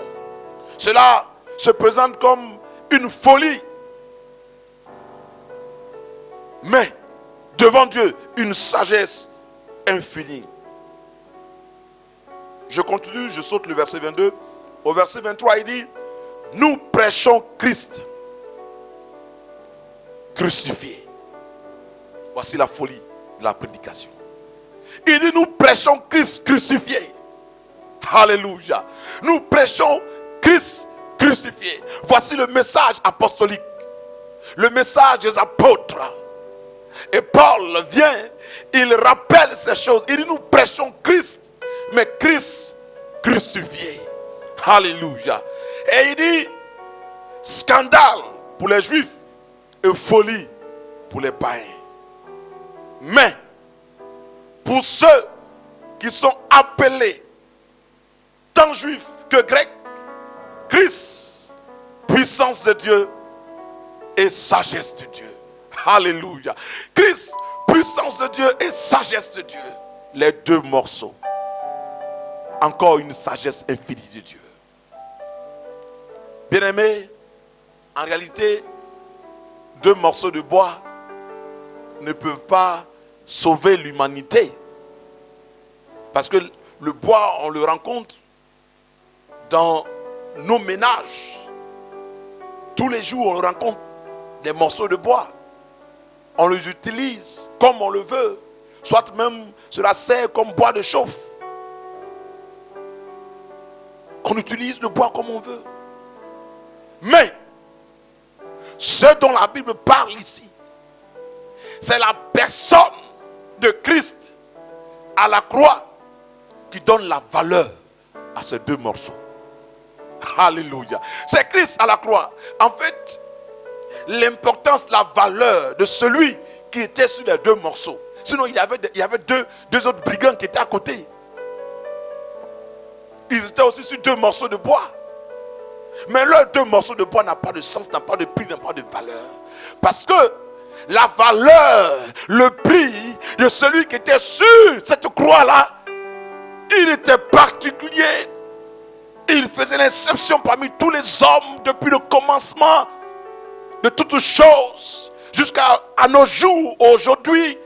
Cela se présente comme une folie. Mais devant Dieu, une sagesse infinie. Je continue, je saute le verset 22. Au verset 23, il dit, nous prêchons Christ crucifié. Voici la folie de la prédication. Il dit, nous prêchons Christ crucifié. Alléluia. Nous prêchons Christ crucifié. Voici le message apostolique. Le message des apôtres. Et Paul vient, il rappelle ces choses. Il dit, nous prêchons Christ, mais Christ crucifié. Alléluia. Et il dit, scandale pour les juifs et folie pour les païens. Mais pour ceux qui sont appelés, tant juifs que grecs, Christ, puissance de Dieu et sagesse de Dieu. Alléluia. Christ, puissance de Dieu et sagesse de Dieu. Les deux morceaux. Encore une sagesse infinie de Dieu. Bien-aimés, en réalité, deux morceaux de bois ne peuvent pas sauver l'humanité. Parce que le bois, on le rencontre dans nos ménages. Tous les jours, on rencontre des morceaux de bois. On les utilise comme on le veut. Soit même cela sert comme bois de chauffe. On utilise le bois comme on veut. Mais, ce dont la Bible parle ici, c'est la personne de Christ à la croix qui donne la valeur à ces deux morceaux. Alléluia. C'est Christ à la croix. En fait, l'importance, la valeur de celui qui était sur les deux morceaux. Sinon, il y avait deux autres brigands qui étaient à côté. Ils étaient aussi sur deux morceaux de bois. Mais leurs deux morceaux de bois n'ont pas de sens, n'ont pas de prix, n'ont pas de valeur. Parce que la valeur, le prix de celui qui était sur cette croix-là, il était particulier. Il faisait l'exception parmi tous les hommes depuis le commencement de toutes choses jusqu'à nos jours. Aujourd'hui,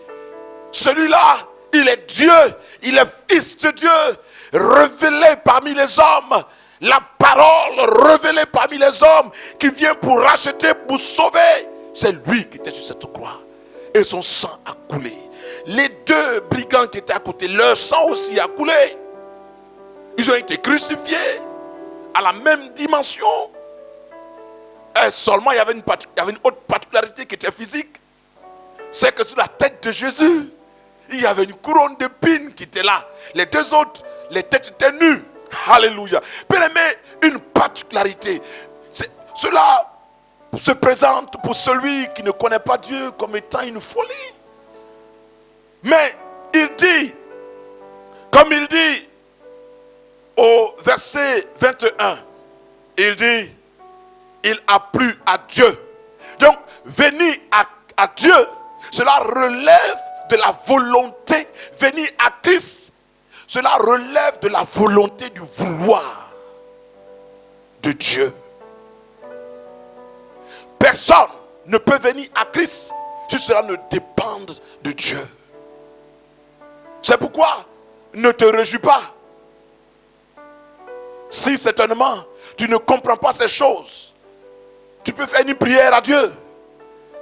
celui-là, il est Dieu, il est Fils de Dieu, révélé parmi les hommes. La parole révélée parmi les hommes qui vient pour racheter, pour sauver. C'est lui qui était sur cette croix. Et son sang a coulé. Les deux brigands qui étaient à côté, leur sang aussi a coulé. Ils ont été crucifiés à la même dimension. Et seulement il y avait une autre particularité qui était physique. C'est que sur la tête de Jésus, il y avait une couronne d'épines qui était là. Les deux autres, les têtes étaient nues. Alléluia. Bien aimé, une particularité. Cela se présente pour celui qui ne connaît pas Dieu comme étant une folie. Mais il dit, comme il dit au verset 21, il dit, il a plu à Dieu. Donc, venir à Dieu, cela relève de la volonté. Venir à Christ, cela relève de la volonté du vouloir de Dieu. Personne ne peut venir à Christ si cela ne dépend de Dieu. C'est pourquoi ne te réjouis pas. Si certainement tu ne comprends pas ces choses, tu peux faire une prière à Dieu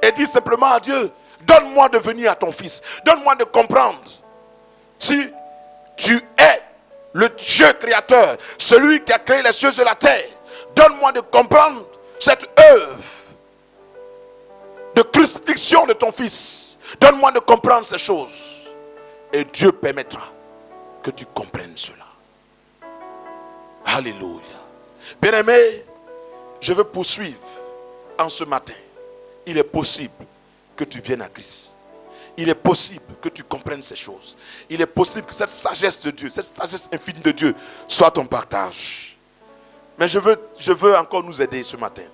et dire simplement à Dieu, donne-moi de venir à ton Fils. Donne-moi de comprendre. Si tu es le Dieu créateur, celui qui a créé les cieux et la terre, donne-moi de comprendre cette œuvre de crucifixion de ton fils. Donne-moi de comprendre ces choses. Et Dieu permettra que tu comprennes cela. Alléluia. Bien-aimé, je veux poursuivre en ce matin. Il est possible que tu viennes à Christ. Il est possible que tu comprennes ces choses. Il est possible que cette sagesse de Dieu, cette sagesse infinie de Dieu soit ton partage. Mais je veux encore nous aider ce matin.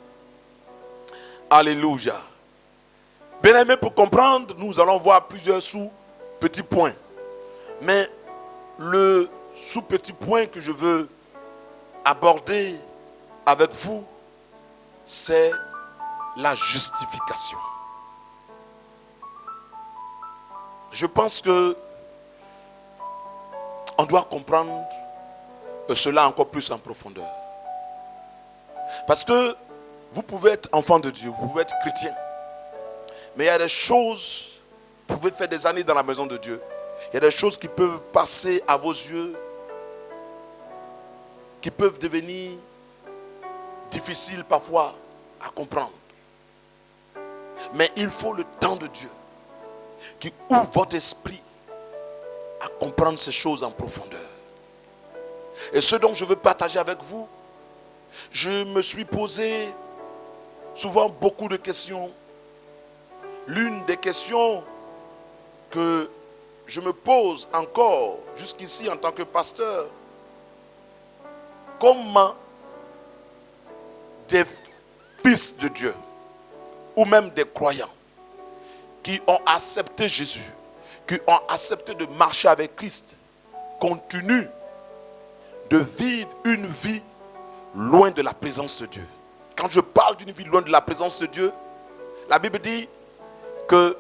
Alléluia. Bien-aimé, pour comprendre, nous allons voir plusieurs sous-petits points. Mais le sous-petit point que je veux aborder avec vous, c'est la justification. Je pense que on doit comprendre cela encore plus en profondeur. Parce que vous pouvez être enfant de Dieu, vous pouvez être chrétien. Mais il y a des choses, vous pouvez faire des années dans la maison de Dieu. Il y a des choses qui peuvent passer à vos yeux, qui peuvent devenir difficiles parfois à comprendre. Mais il faut le temps de Dieu qui ouvre votre esprit à comprendre ces choses en profondeur. Et ce dont je veux partager avec vous, je me suis posé souvent beaucoup de questions. L'une des questions que je me pose encore jusqu'ici en tant que pasteur, comment des fils de Dieu ou même des croyants qui ont accepté Jésus, qui ont accepté de marcher avec Christ, continuent de vivre une vie loin de la présence de Dieu. Quand je parle d'une vie loin de la présence de Dieu, la Bible dit que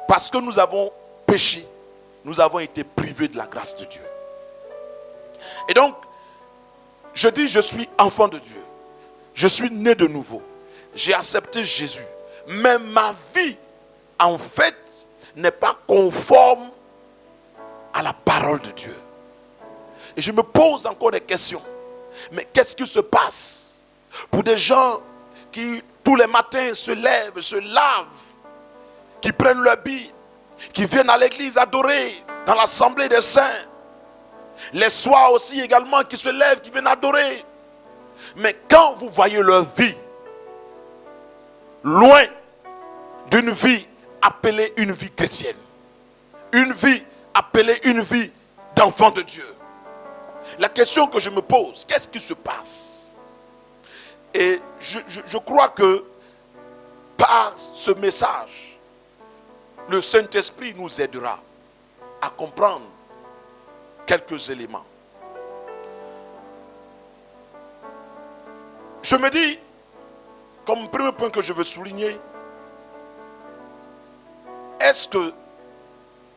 parce que nous avons péché, nous avons été privés de la grâce de Dieu. Et donc, je dis, je suis enfant de Dieu. Je suis né de nouveau. J'ai accepté Jésus. Mais ma vie, en fait, n'est pas conforme à la parole de Dieu. Et je me pose encore des questions. Mais qu'est-ce qui se passe pour des gens qui, tous les matins, se lèvent, se lavent, qui prennent leur Bible, qui viennent à l'église adorer dans l'assemblée des saints, les soirs aussi également, qui se lèvent, qui viennent adorer. Mais quand vous voyez leur vie, loin d'une vie appelée une vie chrétienne, une vie appelée une vie d'enfant de Dieu, la question que je me pose, qu'est-ce qui se passe? Et je crois que par ce message, le Saint-Esprit nous aidera à comprendre quelques éléments. Je me dis, comme premier point que je veux souligner, est-ce que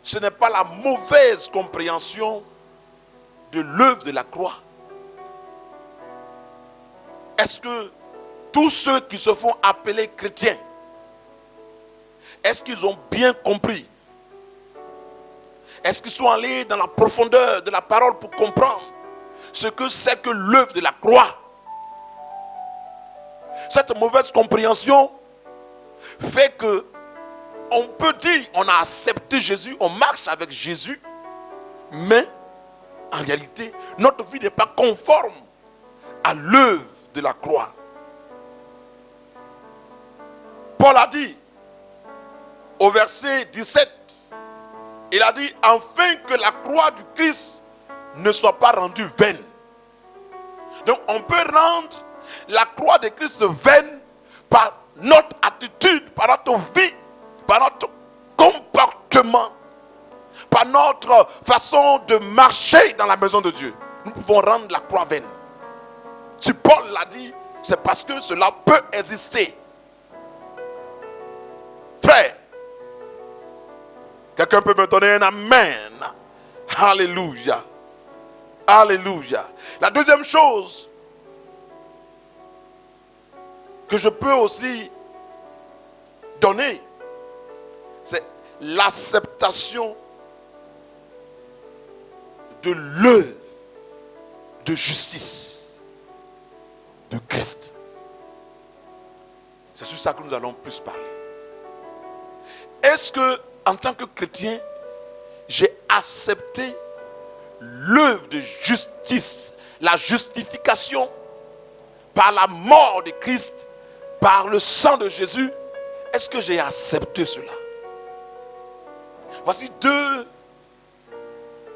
ce n'est pas la mauvaise compréhension de l'œuvre de la croix? Est-ce que tous ceux qui se font appeler chrétiens, est-ce qu'ils ont bien compris? Est-ce qu'ils sont allés dans la profondeur de la parole pour comprendre ce que c'est que l'œuvre de la croix? Cette mauvaise compréhension fait que on peut dire on a accepté Jésus, on marche avec Jésus, mais en réalité, notre vie n'est pas conforme à l'œuvre de la croix. Paul a dit au verset 17, il a dit, afin que la croix du Christ ne soit pas rendue vaine. Donc on peut rendre la croix de Christ vaine par notre attitude, par notre vie, par notre comportement, par notre façon de marcher dans la maison de Dieu. Nous pouvons rendre la croix vaine. Si Paul l'a dit, c'est parce que cela peut exister. Frère, quelqu'un peut me donner un amen? Alléluia. Alléluia. La deuxième chose que je peux aussi donner, c'est l'acceptation de l'œuvre de justice. de Christ. C'est sur ça que nous allons plus parler. Est-ce que, en tant que chrétien, j'ai accepté l'œuvre de justice, la justification par la mort de Christ, par le sang de Jésus? Est-ce que j'ai accepté cela? Voici deux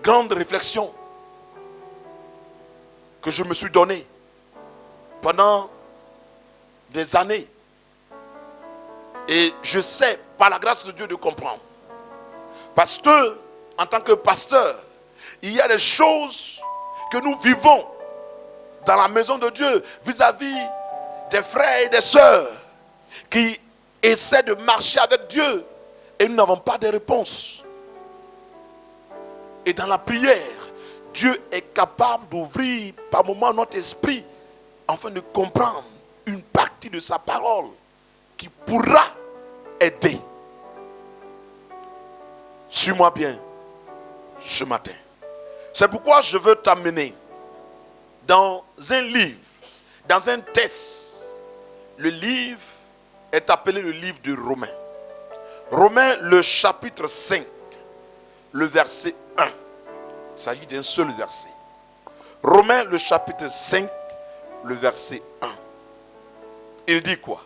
grandes réflexions que je me suis données pendant des années. Et je sais, par la grâce de Dieu, de comprendre. Parce que, en tant que pasteur, il y a des choses que nous vivons dans la maison de Dieu vis-à-vis des frères et des sœurs qui essaient de marcher avec Dieu et nous n'avons pas de réponse. Et dans la prière, Dieu est capable d'ouvrir par moments notre esprit afin de comprendre une partie de sa parole qui pourra aider. Suis-moi bien ce matin. C'est pourquoi je veux t'amener dans un livre, dans un texte. Le livre est appelé le livre de Romains. Romains, le chapitre 5, le verset 1. Il s'agit d'un seul verset. Romains, le chapitre 5, le verset 1. Il dit quoi?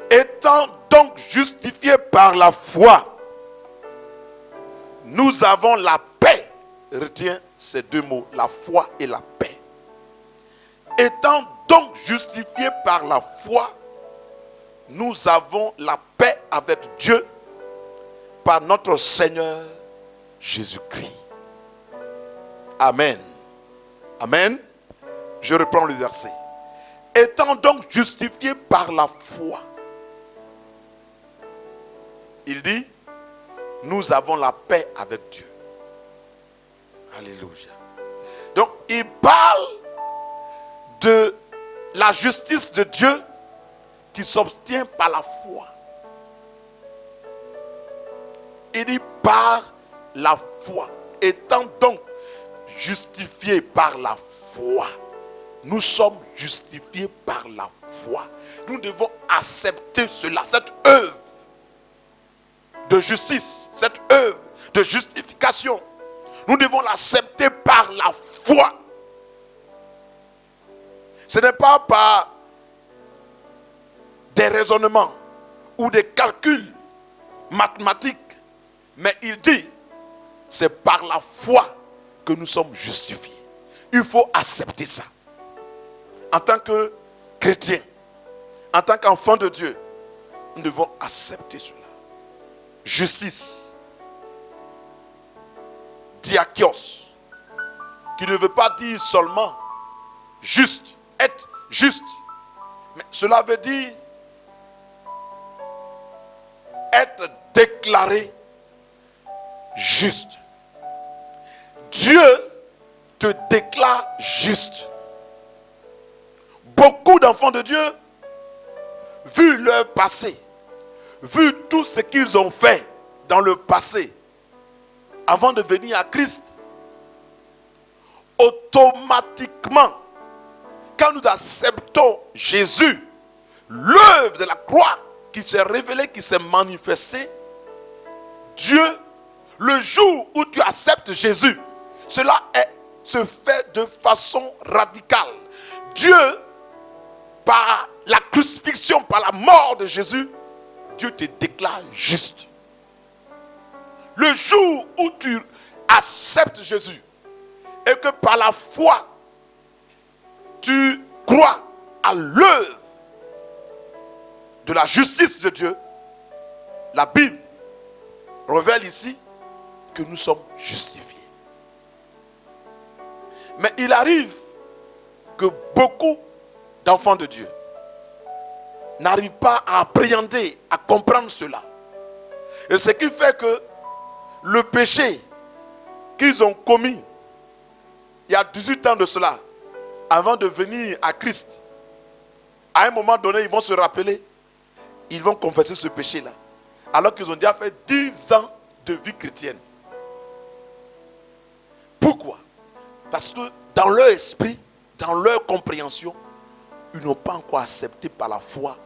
Étant donc justifiés par la foi, nous avons la paix. Retiens ces deux mots, la foi et la paix. Étant donc justifiés par la foi, nous avons la paix avec Dieu par notre Seigneur Jésus-Christ. Amen. Amen. Je reprends le verset. Étant donc justifiés par la foi, il dit, nous avons la paix avec Dieu. Alléluia. Donc, il parle de la justice de Dieu qui s'obtient par la foi. Il dit par la foi. Étant donc justifiés par la foi. Nous sommes justifiés par la foi. Nous devons accepter cela, cette œuvre de justice, cette œuvre de justification. Nous devons l'accepter par la foi. Ce n'est pas par des raisonnements ou des calculs mathématiques, mais il dit, c'est par la foi que nous sommes justifiés. Il faut accepter ça. En tant que chrétien, en tant qu'enfant de Dieu, nous devons accepter cela. Justice. Diakios. Qui ne veut pas dire seulement juste, être juste. Mais cela veut dire être déclaré juste. Dieu te déclare juste. Beaucoup d'enfants de Dieu, vu leur passé, vu tout ce qu'ils ont fait dans le passé, avant de venir à Christ, automatiquement, quand nous acceptons Jésus, l'œuvre de la croix qui s'est révélée, qui s'est manifestée, Dieu, le jour où tu acceptes Jésus, cela se fait de façon radicale. Dieu, par la crucifixion, par la mort de Jésus, Dieu te déclare juste. Le jour où tu acceptes Jésus et que par la foi, tu crois à l'œuvre de la justice de Dieu, la Bible révèle ici que nous sommes justifiés. Mais il arrive que beaucoup d'enfants de Dieu n'arrivent pas à appréhender, à comprendre cela. Et ce qui fait que le péché qu'ils ont commis il y a 18 ans de cela, avant de venir à Christ, à un moment donné, ils vont se rappeler, ils vont confesser ce péché-là, alors qu'ils ont déjà fait 10 ans de vie chrétienne. Pourquoi? Parce que dans leur esprit, dans leur compréhension, ils n'ont pas encore accepté par la foi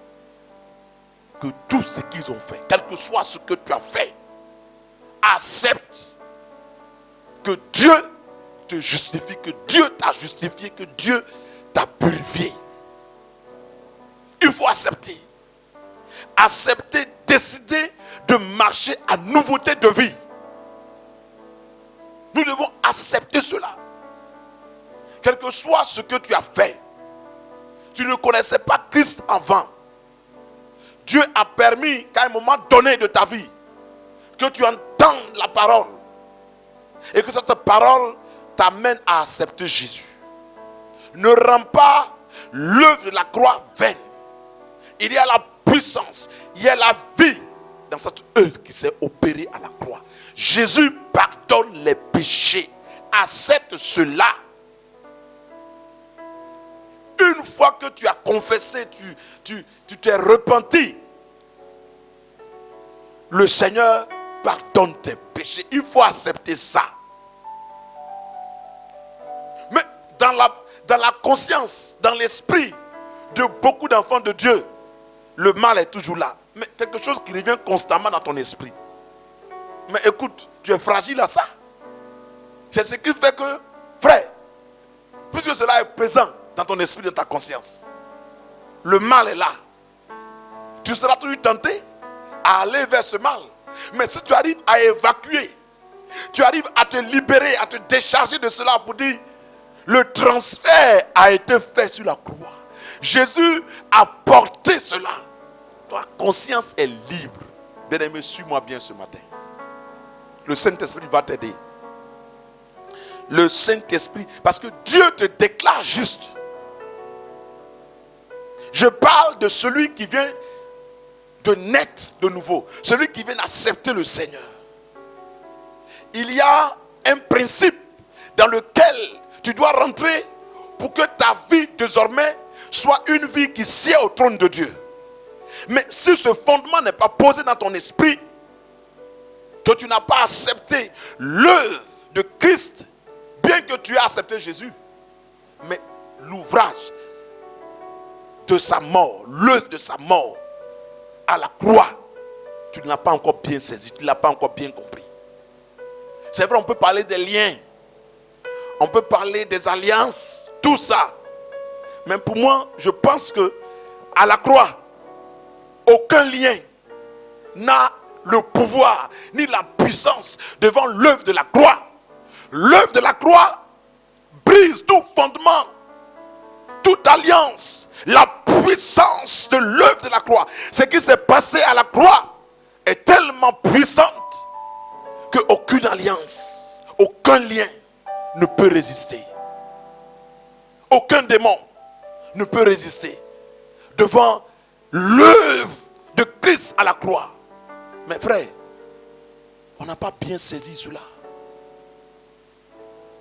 que tout ce qu'ils ont fait, quel que soit ce que tu as fait, accepte que Dieu te justifie, que Dieu t'a justifié, que Dieu t'a purifié. Il faut accepter. Accepter, décider de marcher à nouveauté de vie. Nous devons accepter cela. Quel que soit ce que tu as fait, tu ne connaissais pas Christ avant. Dieu a permis qu'à un moment donné de ta vie, que tu entendes la parole et que cette parole t'amène à accepter Jésus. Ne rends pas l'œuvre de la croix vaine. Il y a la puissance, il y a la vie dans cette œuvre qui s'est opérée à la croix. Jésus pardonne les péchés. Accepte cela. Une fois que tu as confessé, tu t'es repenti, le Seigneur pardonne tes péchés. Il faut accepter ça. Mais dans la conscience, dans l'esprit de beaucoup d'enfants de Dieu, le mal est toujours là. Mais quelque chose qui revient constamment dans ton esprit. Mais écoute, tu es fragile à ça. C'est ce qui fait que, frère, puisque cela est présent dans ton esprit, dans ta conscience, le mal est là. Tu seras toujours tenté à aller vers ce mal. Mais si tu arrives à évacuer, tu arrives à te libérer, à te décharger de cela pour dire, le transfert a été fait sur la croix. Jésus a porté cela. Ta conscience est libre. Bien-aimé, suis-moi bien ce matin. Le Saint-Esprit va t'aider. Le Saint-Esprit, parce que Dieu te déclare juste. Je parle de celui qui vient de naître de nouveau. Celui qui vient d'accepter le Seigneur. Il y a un principe dans lequel tu dois rentrer pour que ta vie désormais soit une vie qui sied au trône de Dieu. Mais si ce fondement n'est pas posé dans ton esprit, que tu n'as pas accepté l'œuvre de Christ, bien que tu aies accepté Jésus, mais l'ouvrage de sa mort, l'œuvre de sa mort à la croix, tu ne l'as pas encore bien saisi, tu ne l'as pas encore bien compris. C'est vrai, on peut parler des liens, on peut parler des alliances, tout ça. Mais pour moi, je pense que à la croix, aucun lien n'a le pouvoir ni la puissance devant l'œuvre de la croix. L'œuvre de la croix brise tout fondement, toute alliance. La puissance de l'œuvre de la croix, ce qui s'est passé à la croix, est tellement puissante qu'aucune alliance, aucun lien ne peut résister. Aucun démon ne peut résister devant l'œuvre de Christ à la croix. Mais frère, on n'a pas bien saisi cela.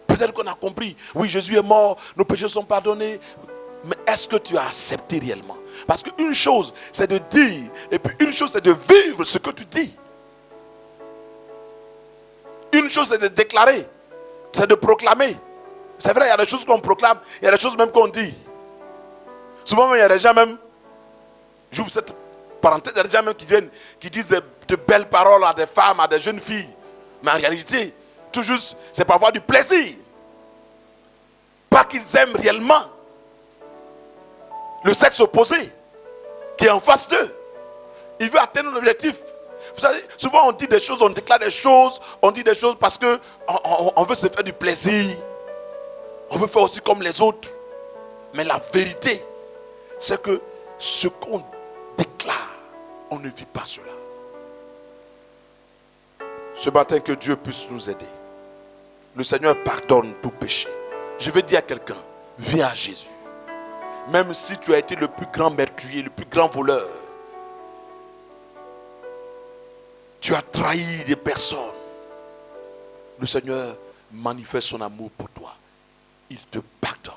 Peut-être qu'on a compris, oui, Jésus est mort, nos péchés sont pardonnés. Mais est-ce que tu as accepté réellement? Parce qu'une chose, c'est de dire, et puis une chose, c'est de vivre ce que tu dis. Une chose, c'est de déclarer, c'est de proclamer. C'est vrai, il y a des choses qu'on proclame, il y a des choses même qu'on dit. Souvent, il y a des gens même, j'ouvre cette parenthèse, il y a des gens même qui viennent, qui disent de belles paroles à des femmes, à des jeunes filles. Mais en réalité, tout juste, c'est pour avoir du plaisir. Pas qu'ils aiment réellement le sexe opposé qui est en face d'eux. Il veut atteindre un objectif. Vous savez, souvent on dit des choses, on déclare des choses, on dit des choses parce que on veut se faire du plaisir. On veut faire aussi comme les autres. Mais la vérité, c'est que ce qu'on déclare, on ne vit pas cela. Ce matin, que Dieu puisse nous aider. Le Seigneur pardonne tout péché. Je vais dire à quelqu'un, viens à Jésus. Même si tu as été le plus grand meurtrier, le plus grand voleur, tu as trahi des personnes, le Seigneur manifeste son amour pour toi. Il te pardonne.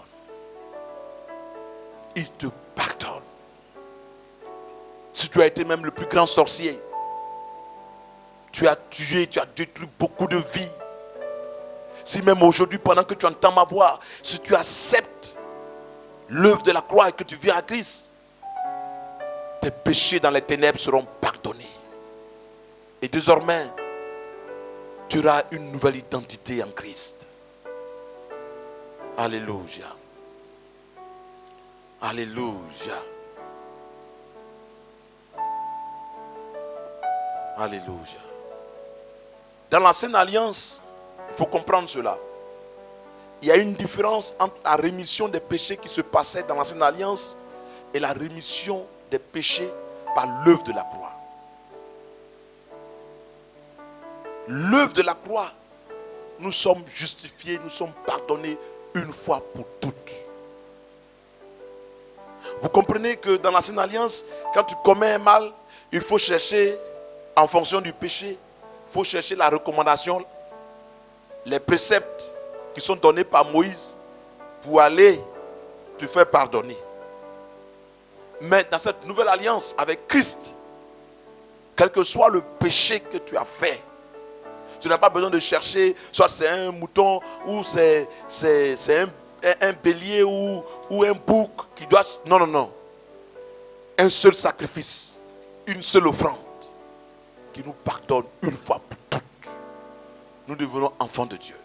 Il te pardonne. Si tu as été même le plus grand sorcier, tu as tué, tu as détruit beaucoup de vies. Si même aujourd'hui, pendant que tu entends ma voix, si tu acceptes l'œuvre de la croix et que tu viens à Christ, tes péchés dans les ténèbres seront pardonnés. Et désormais, tu auras une nouvelle identité en Christ. Alléluia. Alléluia. Alléluia. Dans l'ancienne alliance, il faut comprendre cela. Il y a une différence entre la rémission des péchés qui se passait dans l'ancienne alliance et la rémission des péchés par l'œuvre de la croix. L'œuvre de la croix, nous sommes justifiés, nous sommes pardonnés une fois pour toutes. Vous comprenez que dans l'ancienne alliance, quand tu commets un mal, il faut chercher, en fonction du péché, il faut chercher la recommandation, les préceptes qui sont donnés par Moïse pour aller te faire pardonner. Mais dans cette nouvelle alliance avec Christ, quel que soit le péché que tu as fait, tu n'as pas besoin de chercher, soit c'est un mouton ou c'est un bélier ou un bouc qui doit... Non, non, non. Un seul sacrifice, une seule offrande qui nous pardonne une fois pour toutes. Nous devenons enfants de Dieu.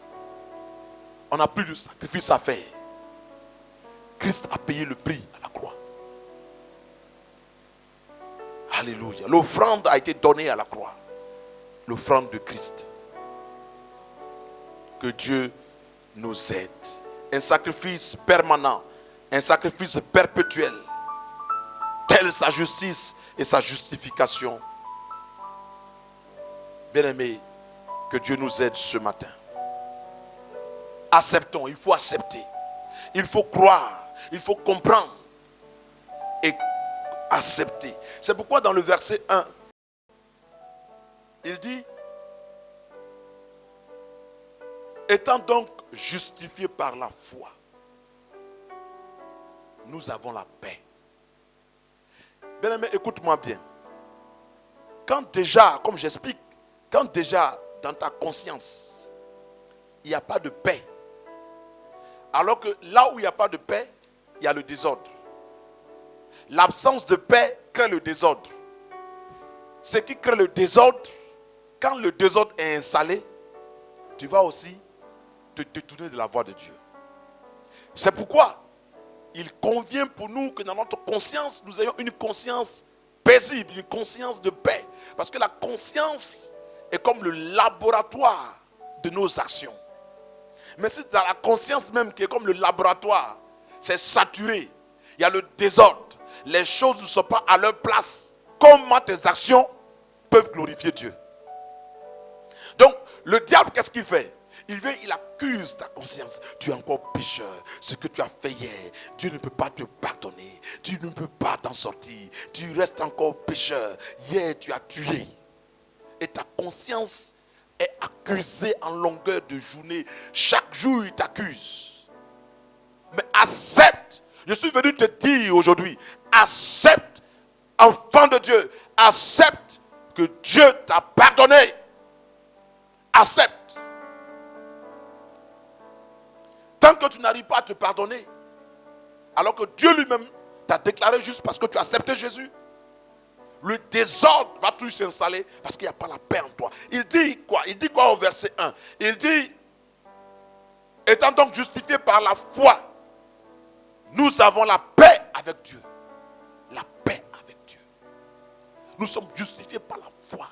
On n'a plus de sacrifice à faire. Christ a payé le prix à la croix. Alléluia. L'offrande a été donnée à la croix. L'offrande de Christ. Que Dieu nous aide. Un sacrifice permanent. Un sacrifice perpétuel. Telle sa justice et sa justification. Bien-aimés, que Dieu nous aide ce matin. Acceptons, il faut accepter. Il faut croire, il faut comprendre et accepter. C'est pourquoi dans le verset 1, il dit, étant donc justifiés par la foi, nous avons la paix. Bien-aimé, écoute-moi bien. Quand déjà, comme j'explique, quand déjà dans ta conscience, il n'y a pas de paix, alors que là où il n'y a pas de paix, il y a le désordre. L'absence de paix crée le désordre. Ce qui crée le désordre, quand le désordre est installé, tu vas aussi te détourner de la voie de Dieu. C'est pourquoi il convient pour nous que dans notre conscience, nous ayons une conscience paisible, une conscience de paix. Parce que la conscience est comme le laboratoire de nos actions. Mais c'est dans la conscience même qui est comme le laboratoire, c'est saturé, il y a le désordre, les choses ne sont pas à leur place. Comment tes actions peuvent glorifier Dieu? Donc, le diable, qu'est-ce qu'il fait? Il vient, il accuse ta conscience. Tu es encore pécheur. Ce que tu as fait hier, Dieu ne peut pas te pardonner. Tu ne peux pas t'en sortir. Tu restes encore pécheur. Hier, tu as tué. Et ta conscience est accusée en longueur de journée. Chaque jour, il t'accuse. Mais accepte. Je suis venu te dire aujourd'hui, accepte, enfant de Dieu, accepte que Dieu t'a pardonné. Accepte. Tant que tu n'arrives pas à te pardonner, alors que Dieu lui-même t'a déclaré juste parce que tu as accepté Jésus, le désordre va toujours s'installer parce qu'il n'y a pas la paix en toi. Il dit quoi? Il dit quoi au verset 1? Il dit, étant donc justifiés par la foi, nous avons la paix avec Dieu. La paix avec Dieu. Nous sommes justifiés par la foi.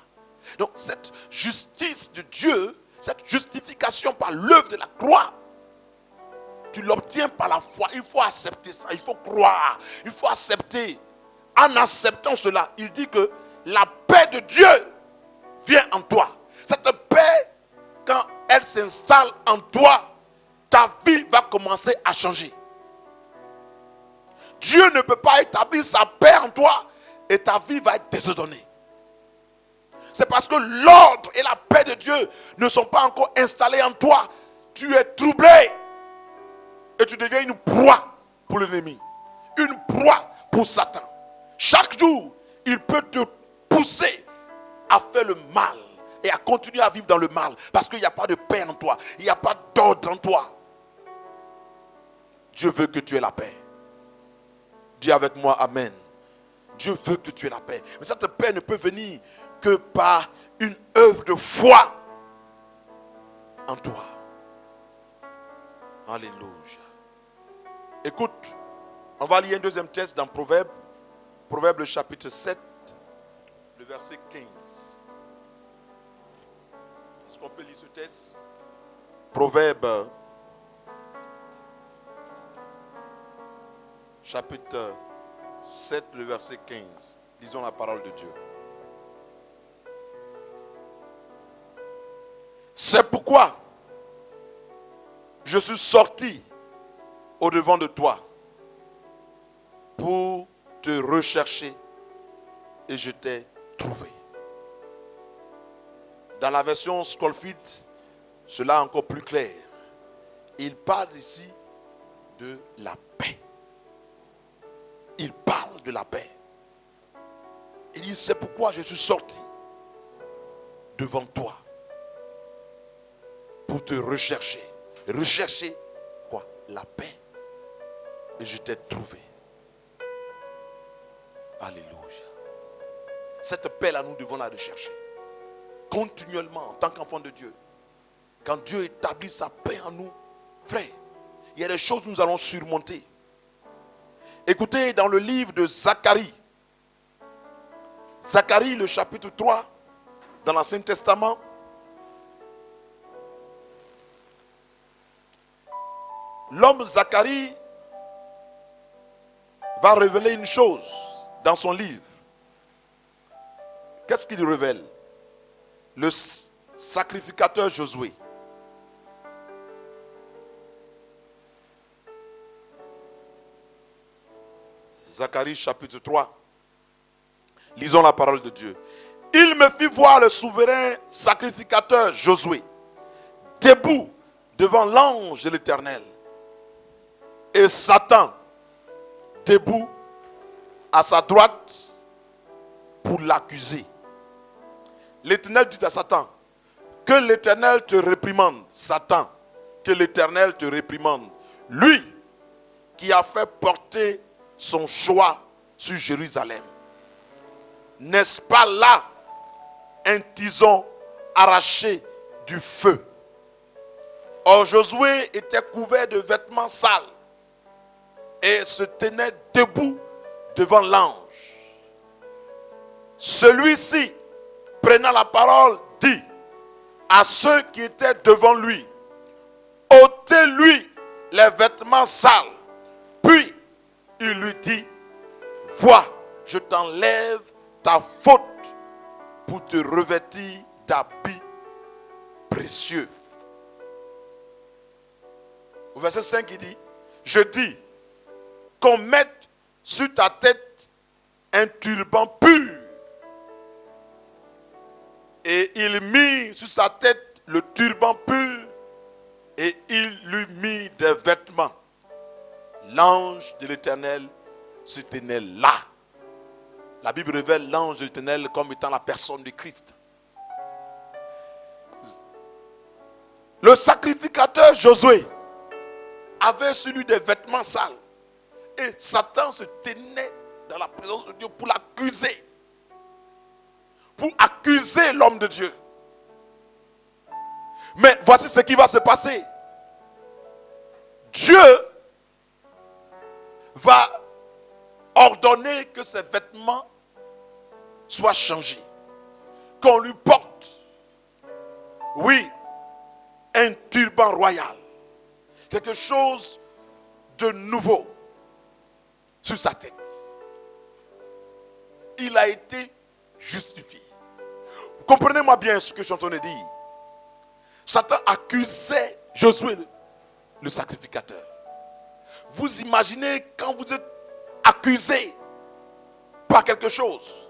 Donc cette justice de Dieu, cette justification par l'œuvre de la croix, tu l'obtiens par la foi. Il faut accepter ça. Il faut croire. Il faut accepter. En acceptant cela, il dit que la paix de Dieu vient en toi. Cette paix, quand elle s'installe en toi, ta vie va commencer à changer. Dieu ne peut pas établir sa paix en toi et ta vie va être désordonnée. C'est parce que l'ordre et la paix de Dieu ne sont pas encore installés en toi. Tu es troublé. Et tu deviens une proie pour l'ennemi. Une proie pour Satan. Chaque jour, il peut te pousser à faire le mal. Et à continuer à vivre dans le mal. Parce qu'il n'y a pas de paix en toi. Il n'y a pas d'ordre en toi. Dieu veut que tu aies la paix. Dis avec moi Amen. Dieu veut que tu aies la paix. Mais cette paix ne peut venir que par une œuvre de foi en toi. Alléluia. Écoute, on va lire un deuxième texte dans Proverbe. Proverbe le chapitre 7, le verset 15. Est-ce qu'on peut lire ce texte? Proverbe chapitre 7, le verset 15. Lisons la parole de Dieu. C'est pourquoi je suis sorti au-devant de toi pour te rechercher et je t'ai trouvé. Dans la version Scofield, cela est encore plus clair. Il parle ici de la paix. Il parle de la paix. Il dit, c'est pourquoi je suis sorti devant toi pour te rechercher. Rechercher quoi? La paix. Et je t'ai trouvé. Alléluia. Cette paix-là, nous devons la rechercher. Continuellement, en tant qu'enfant de Dieu. Quand Dieu établit sa paix en nous, frère, il y a des choses que nous allons surmonter. Écoutez, dans le livre de Zacharie, Zacharie, le chapitre 3, dans l'Ancien Testament, l'homme Zacharie va révéler une chose dans son livre. Qu'est-ce qu'il révèle? Le sacrificateur Josué. Zacharie chapitre 3. Lisons la parole de Dieu. Il me fit voir le souverain sacrificateur Josué, debout devant l'ange de l'Éternel. Et Satan, debout à sa droite pour l'accuser. L'Éternel dit à Satan, que l'Éternel te réprimande, Satan, que l'Éternel te réprimande. Lui qui a fait porter son choix sur Jérusalem. N'est-ce pas là un tison arraché du feu? Or Josué était couvert de vêtements sales et se tenait debout devant l'ange. Celui-ci, prenant la parole, dit à ceux qui étaient devant lui, ôtez-lui les vêtements sales. Puis il lui dit, vois, je t'enlève ta faute pour te revêtir d'habits précieux. Au verset 5, il dit, je dis qu'on mette sur ta tête un turban pur. Et il mit sur sa tête le turban pur et il lui mit des vêtements. L'ange de l'Éternel se tenait là. La Bible révèle l'ange de l'Éternel comme étant la personne de Christ. Le sacrificateur Josué avait sur lui des vêtements sales. Et Satan se tenait dans la présence de Dieu pour l'accuser. Pour accuser l'homme de Dieu. Mais voici ce qui va se passer. Dieu va ordonner que ses vêtements soient changés. Qu'on lui porte, oui, un turban royal. Quelque chose de nouveau sur sa tête. Il a été justifié. Comprenez-moi bien ce que je suis en train de dire. Satan accusait Josué, le sacrificateur. Vous imaginez quand vous êtes accusé par quelque chose,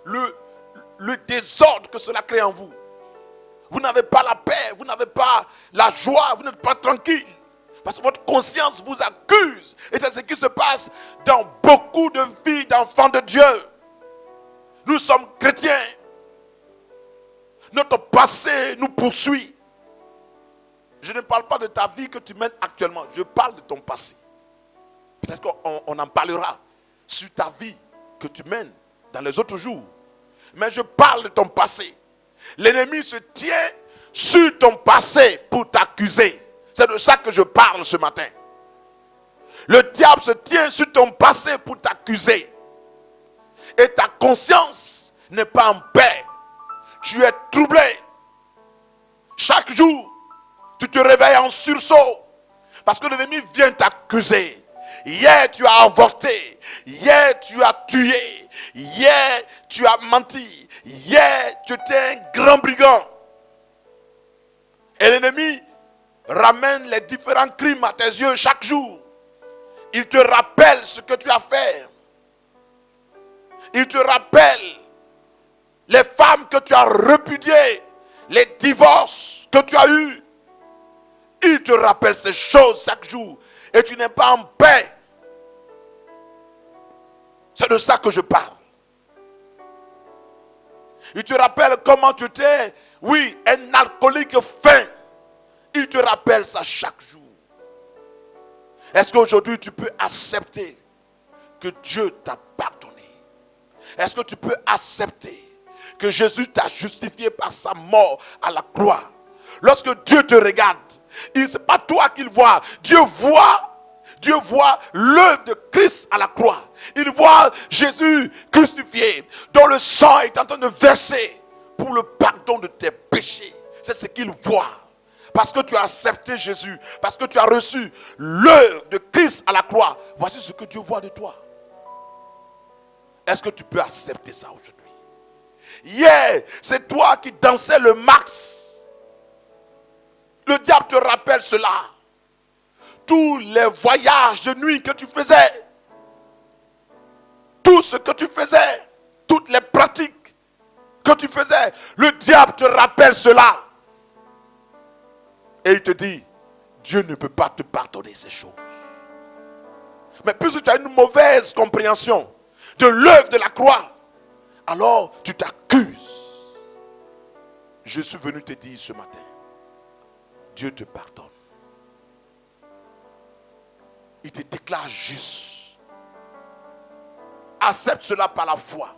le désordre que cela crée en vous. Vous n'avez pas la paix, vous n'avez pas la joie, vous n'êtes pas tranquille. Parce que votre conscience vous accuse. Et c'est ce qui se passe dans beaucoup de vies d'enfants de Dieu. Nous sommes chrétiens. Notre passé nous poursuit. Je ne parle pas de ta vie que tu mènes actuellement. Je parle de ton passé. Peut-être qu'on en parlera sur ta vie que tu mènes dans les autres jours. Mais je parle de ton passé. L'ennemi se tient sur ton passé pour t'accuser. C'est de ça que je parle ce matin. Le diable se tient sur ton passé pour t'accuser. Et ta conscience n'est pas en paix. Tu es troublé. Chaque jour, tu te réveilles en sursaut. Parce que l'ennemi vient t'accuser. Hier, tu as avorté. Hier, tu as tué. Hier, tu as menti. Hier, tu étais un grand brigand. Et l'ennemi ramène les différents crimes à tes yeux chaque jour. Il te rappelle ce que tu as fait. Il te rappelle les femmes que tu as répudiées, les divorces que tu as eus. Il te rappelle ces choses chaque jour et tu n'es pas en paix. C'est de ça que je parle. Il te rappelle comment tu étais, oui, un alcoolique fin. Il te rappelle ça chaque jour. Est-ce qu'aujourd'hui tu peux accepter que Dieu t'a pardonné? Est-ce que tu peux accepter que Jésus t'a justifié par sa mort à la croix? Lorsque Dieu te regarde, ce n'est pas toi qu'il voit. Dieu voit l'œuvre de Christ à la croix. Il voit Jésus crucifié, dont le sang est en train de verser pour le pardon de tes péchés. C'est ce qu'il voit. Parce que tu as accepté Jésus, parce que tu as reçu l'œuvre de Christ à la croix. Voici ce que Dieu voit de toi. Est-ce que tu peux accepter ça aujourd'hui? Hier, c'est toi qui dansais le max. Le diable te rappelle cela. Tous les voyages de nuit que tu faisais, tout ce que tu faisais, toutes les pratiques que tu faisais, le diable te rappelle cela. Et il te dit, Dieu ne peut pas te pardonner ces choses. Mais puisque tu as une mauvaise compréhension de l'œuvre de la croix, alors tu t'accuses. Je suis venu te dire ce matin, Dieu te pardonne. Il te déclare juste. Accepte cela par la foi.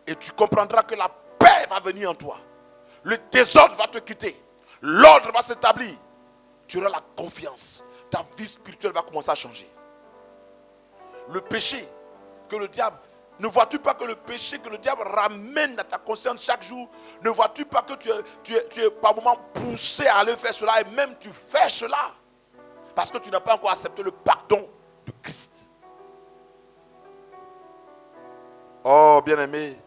Et tu comprendras que la paix va venir en toi. Le désordre va te quitter. L'ordre va s'établir. Tu auras la confiance. Ta vie spirituelle va commencer à changer. Le péché que le diable... Ne vois-tu pas que le péché que le diable ramène dans ta conscience chaque jour, ne vois-tu pas que tu es par moments poussé à aller faire cela et même tu fais cela parce que tu n'as pas encore accepté le pardon de Christ. Oh bien-aimé,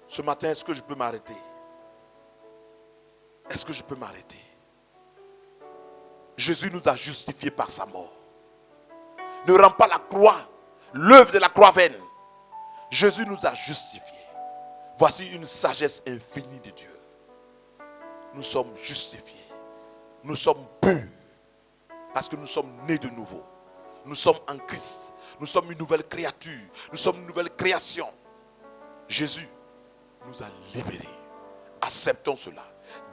ce matin, est-ce que je peux m'arrêter? Est-ce que je peux m'arrêter? Jésus nous a justifiés par sa mort. Ne rends pas la croix, l'œuvre de la croix vaine. Jésus nous a justifiés. Voici une sagesse infinie de Dieu. Nous sommes justifiés. Nous sommes purs. Parce que nous sommes nés de nouveau. Nous sommes en Christ. Nous sommes une nouvelle créature. Nous sommes une nouvelle création. Jésus nous a libérés. Acceptons cela.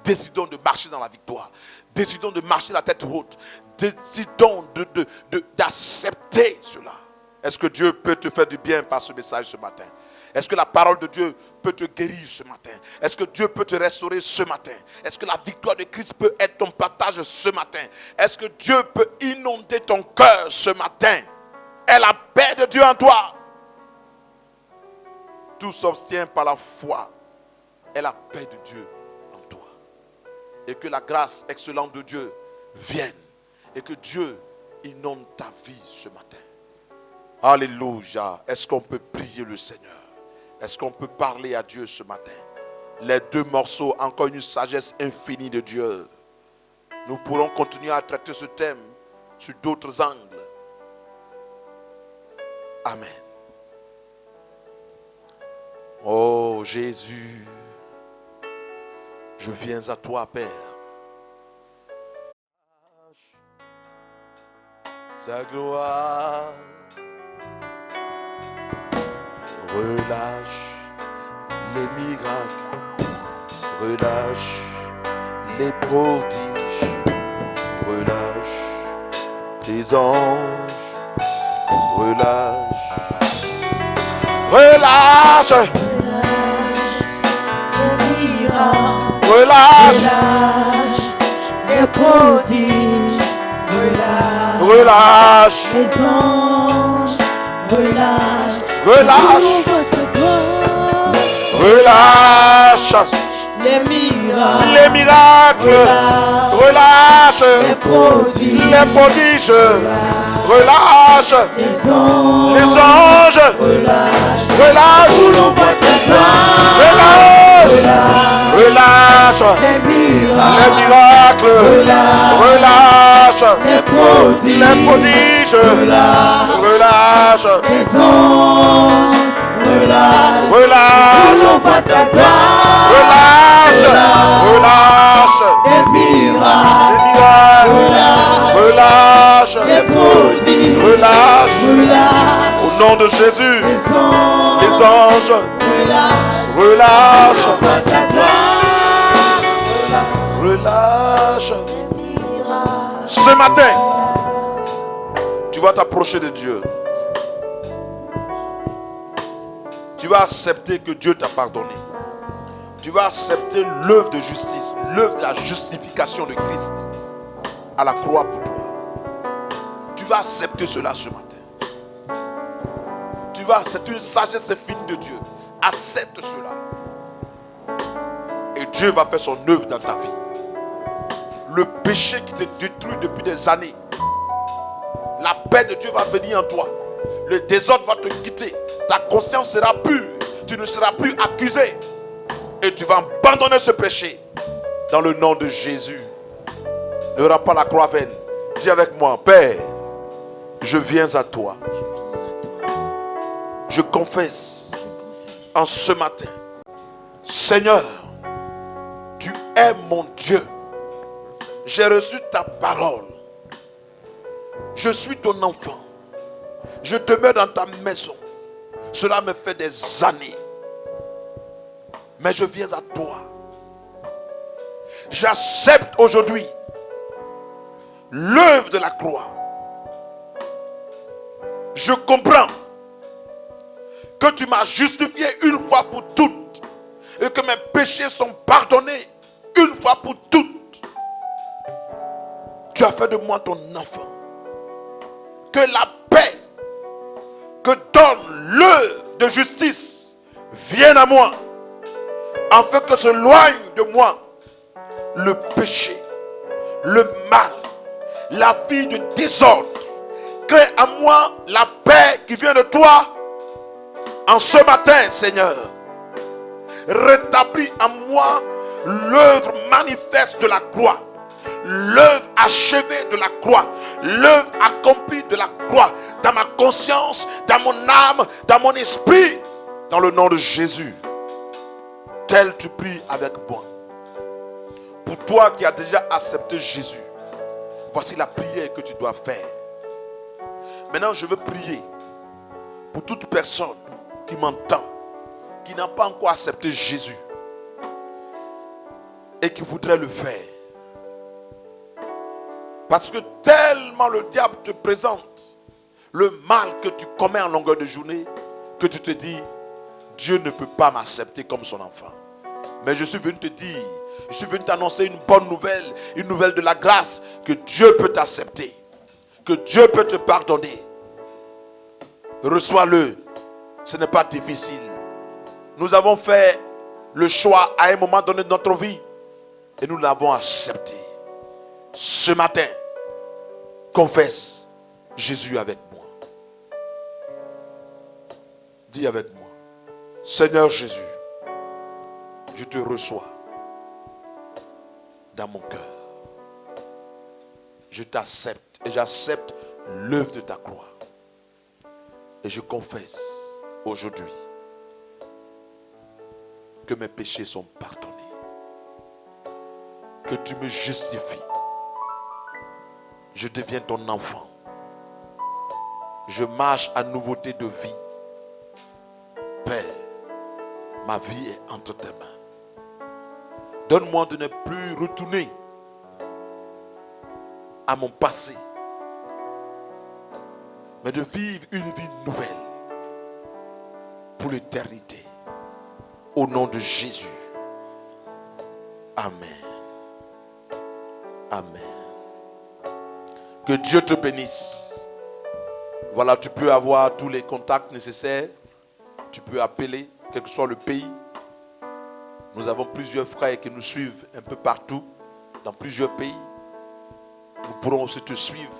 Décidons de marcher dans la victoire. Décidons de marcher la tête haute. Décidons d'accepter cela. Est-ce que Dieu peut te faire du bien par ce message ce matin? Est-ce que la parole de Dieu peut te guérir ce matin? Est-ce que Dieu peut te restaurer ce matin? Est-ce que la victoire de Christ peut être ton partage ce matin? Est-ce que Dieu peut inonder ton cœur ce matin? Est la paix de Dieu en toi? Tout s'obtient par la foi et la paix de Dieu en toi. Et que la grâce excellente de Dieu vienne et que Dieu inonde ta vie ce matin. Alléluia. Est-ce qu'on peut prier le Seigneur? Est-ce qu'on peut parler à Dieu ce matin? Les deux morceaux, encore une sagesse infinie de Dieu. Nous pourrons continuer à traiter ce thème sous d'autres angles. Amen. Oh Jésus, je viens à toi, Père. Ta gloire. Relâche les miracles, relâche les prodiges, relâche tes les anges relâchent. Relâche. Les miracles. Relâche. Les prodiges. Relâche. Relâche. Les anges. Relâche. Relâche. Votre gloire. Relâche. Les miracles. Les miracles. Relâche. Les prodiges. Les prodiges. Relâche. Les anges. Les anges. Relâche. Relâche. Où l'on voit ta gloire. Relâche. Relâche. Les miracles. Les miracles. Relâche. Les prodiges. Les prodiges. Relâche. Les anges. Relâche. Où Relâche. l'on voit ta gloire. Relâche. Relâche. Les miracles. Les miracles. Relâche. Les prodiges. Relâche. Relâche. Au nom de Jésus. Les anges. Les anges. Relâche. Relâche. Voit ta gloire. Relâche. Les miracles. Ce matin, tu vas t'approcher de Dieu. Tu vas accepter que Dieu t'a pardonné. Tu vas accepter l'œuvre de justice, l'œuvre de la justification de Christ à la croix pour toi. Tu vas accepter cela ce matin. C'est une sagesse infinie de Dieu. Accepte cela. Et Dieu va faire son œuvre dans ta vie. Le péché qui te détruit depuis des années, la paix de Dieu va venir en toi. Le désordre va te quitter. Ta conscience sera pure. Tu ne seras plus accusé. Et tu vas abandonner ce péché. Dans le nom de Jésus. Ne rends pas la croix vaine. Dis avec moi, Père, je viens à toi. Je confesse en ce matin, Seigneur, tu es mon Dieu. J'ai reçu ta parole. Je suis ton enfant. Je demeure dans ta maison. Cela me fait des années. Mais je viens à toi. J'accepte aujourd'hui l'œuvre de la croix. Je comprends que tu m'as justifié une fois pour toutes et que mes péchés sont pardonnés une fois pour toutes. Tu as fait de moi ton enfant. Que la paix que donne l'œuvre de justice vienne à moi, afin que s'éloigne de moi le péché, le mal, la vie de désordre. Crée à moi la paix qui vient de toi. En ce matin, Seigneur, rétablis en moi l'œuvre manifeste de la croix, l'œuvre achevée de la croix, l'œuvre accomplie de la croix, dans ma conscience, dans mon âme, dans mon esprit, dans le nom de Jésus. Tel tu pries avec moi. Pour toi qui as déjà accepté Jésus, voici la prière que tu dois faire. Maintenant, je veux prier pour toute personne qui m'entend, qui n'a pas encore accepté Jésus et qui voudrait le faire. Parce que tellement le diable te présente le mal que tu commets en longueur de journée, que tu te dis, Dieu ne peut pas m'accepter comme son enfant. Mais je suis venu te dire, je suis venu t'annoncer une bonne nouvelle, une nouvelle de la grâce, que Dieu peut t'accepter, que Dieu peut te pardonner. Reçois-le, ce n'est pas difficile. Nous avons fait le choix à un moment donné de notre vie et nous l'avons accepté. Ce matin, confesse Jésus avec moi. Dis avec moi, Seigneur Jésus, je te reçois dans mon cœur. Je t'accepte et j'accepte l'œuvre de ta croix. Et je confesse aujourd'hui que mes péchés sont pardonnés. Que tu me justifies. Je deviens ton enfant. Je marche à nouveauté de vie. Père, ma vie est entre tes mains. Donne-moi de ne plus retourner à mon passé, mais de vivre une vie nouvelle pour l'éternité. Au nom de Jésus. Amen. Amen. Que Dieu te bénisse. Voilà, tu peux avoir tous les contacts nécessaires. Tu peux appeler, quel que soit le pays. Nous avons plusieurs frères qui nous suivent un peu partout, dans plusieurs pays. Nous pourrons aussi te suivre.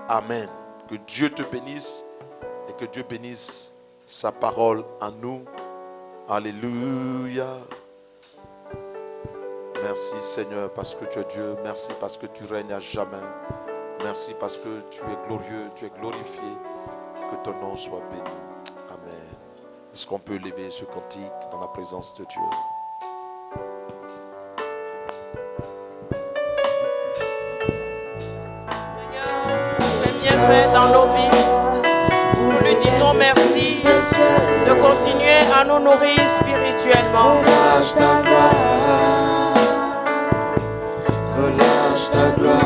Amen. Que Dieu te bénisse et que Dieu bénisse sa parole en nous. Alléluia. Merci Seigneur parce que tu es Dieu. Merci parce que tu règnes à jamais. Merci parce que tu es glorieux, tu es glorifié. Que ton nom soit béni. Amen. Est-ce qu'on peut élever ce cantique dans la présence de Dieu? Seigneur, c'est bien fait dans nos vies. Nous lui disons merci de continuer à nous nourrir spirituellement. Relâche ta gloire. Relâche ta gloire.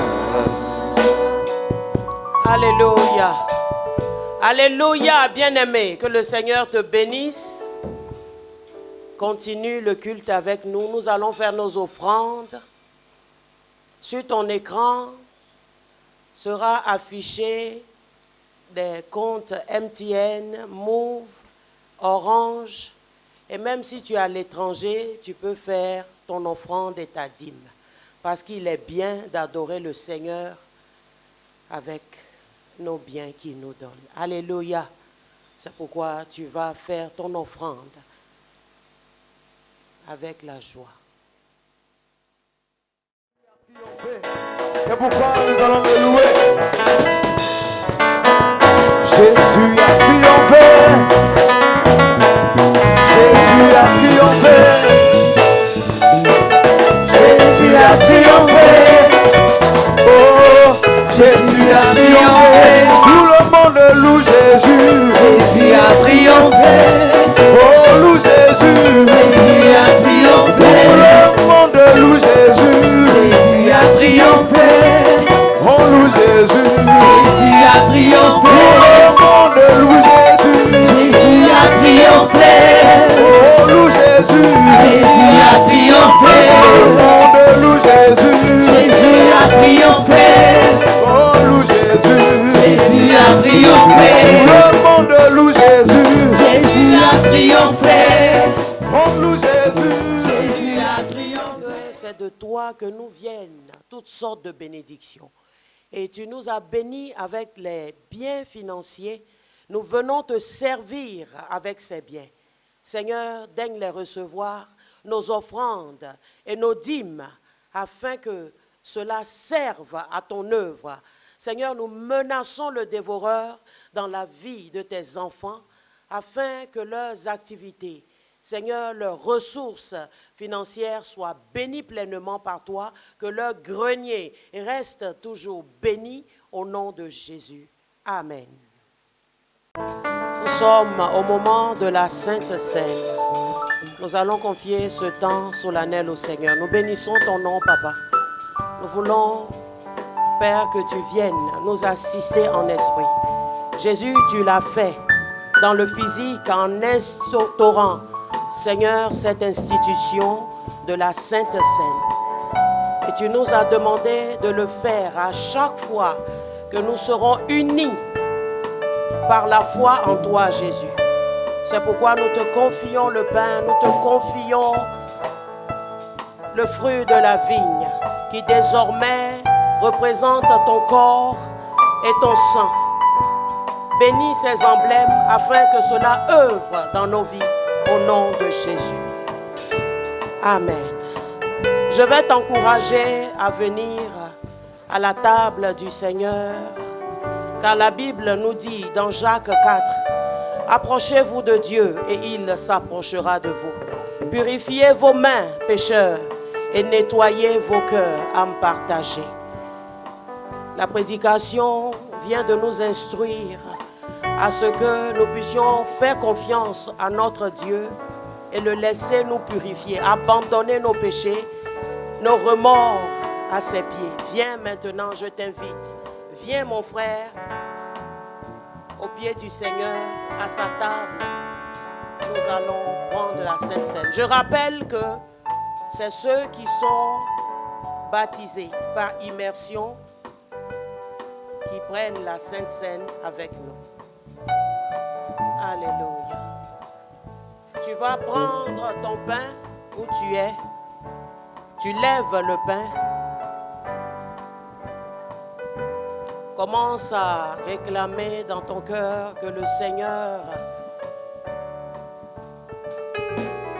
Alléluia. Alléluia, bien-aimé. Que le Seigneur te bénisse. Continue le culte avec nous. Nous allons faire nos offrandes. Sur ton écran sera affiché des comptes MTN, Move, Orange. Et même si tu es à l'étranger, tu peux faire ton offrande et ta dîme. Parce qu'il est bien d'adorer le Seigneur avec nos biens qu'il nous donne. Alléluia. C'est pourquoi tu vas faire ton offrande avec la joie. C'est pourquoi nous allons le louer. Jésus a triomphé. Jésus a triomphé. Jésus a triomphé. Oh, Jésus a triomphé. Tout le monde loue Jésus. Jésus a triomphé. Oh, loue Jésus. Jésus a triomphé. Tout le monde loue Jésus. Jésus a triomphé. On loue Jésus. Jésus a triomphé. Tout le monde loue Jésus. Jésus a triomphé. Oh, loue Jésus. Jésus a triomphé. Tout le monde loue Jésus. Jésus a triomphé. Oh, loue Jésus. Jésus a triomphé. Tout le monde loue Jésus. Jésus a triomphé. On loue Jésus. Jésus a triomphé. C'est de toi que nous viennent toutes sortes de bénédictions. Et tu nous as bénis avec les biens financiers. Nous venons te servir avec ces biens. Seigneur, daigne les recevoir, nos offrandes et nos dîmes, afin que cela serve à ton œuvre. Seigneur, nous menaçons le dévoreur dans la vie de tes enfants, afin que leurs activités, Seigneur, leurs ressources financières soient bénies pleinement par toi, que leur grenier reste toujours béni au nom de Jésus. Amen. Nous sommes au moment de la Sainte Seine. Nous allons confier ce temps solennel au Seigneur. Nous bénissons ton nom, Papa. Nous voulons, Père, que tu viennes nous assister en esprit. Jésus, tu l'as fait dans le physique en instaurant, Seigneur, cette institution de la Sainte Seine. Et tu nous as demandé de le faire à chaque fois que nous serons unis par la foi en toi, Jésus. C'est pourquoi nous te confions le pain, nous te confions le fruit de la vigne qui désormais représente ton corps et ton sang. Bénis ces emblèmes afin que cela œuvre dans nos vies au nom de Jésus. Amen. Je vais t'encourager à venir à la table du Seigneur, car la Bible nous dit dans Jacques 4, « Approchez-vous de Dieu et il s'approchera de vous. Purifiez vos mains, pécheurs, et nettoyez vos cœurs à me partager. » La prédication vient de nous instruire à ce que nous puissions faire confiance à notre Dieu et le laisser nous purifier, abandonner nos péchés, nos remords à ses pieds. Viens maintenant, je t'invite. Viens mon frère, au pied du Seigneur, à sa table, nous allons prendre la Sainte Seine. Je rappelle que c'est ceux qui sont baptisés par immersion qui prennent la Sainte Seine avec nous. Alléluia. Tu vas prendre ton pain où tu es. Tu lèves le pain. Commence à réclamer dans ton cœur que le Seigneur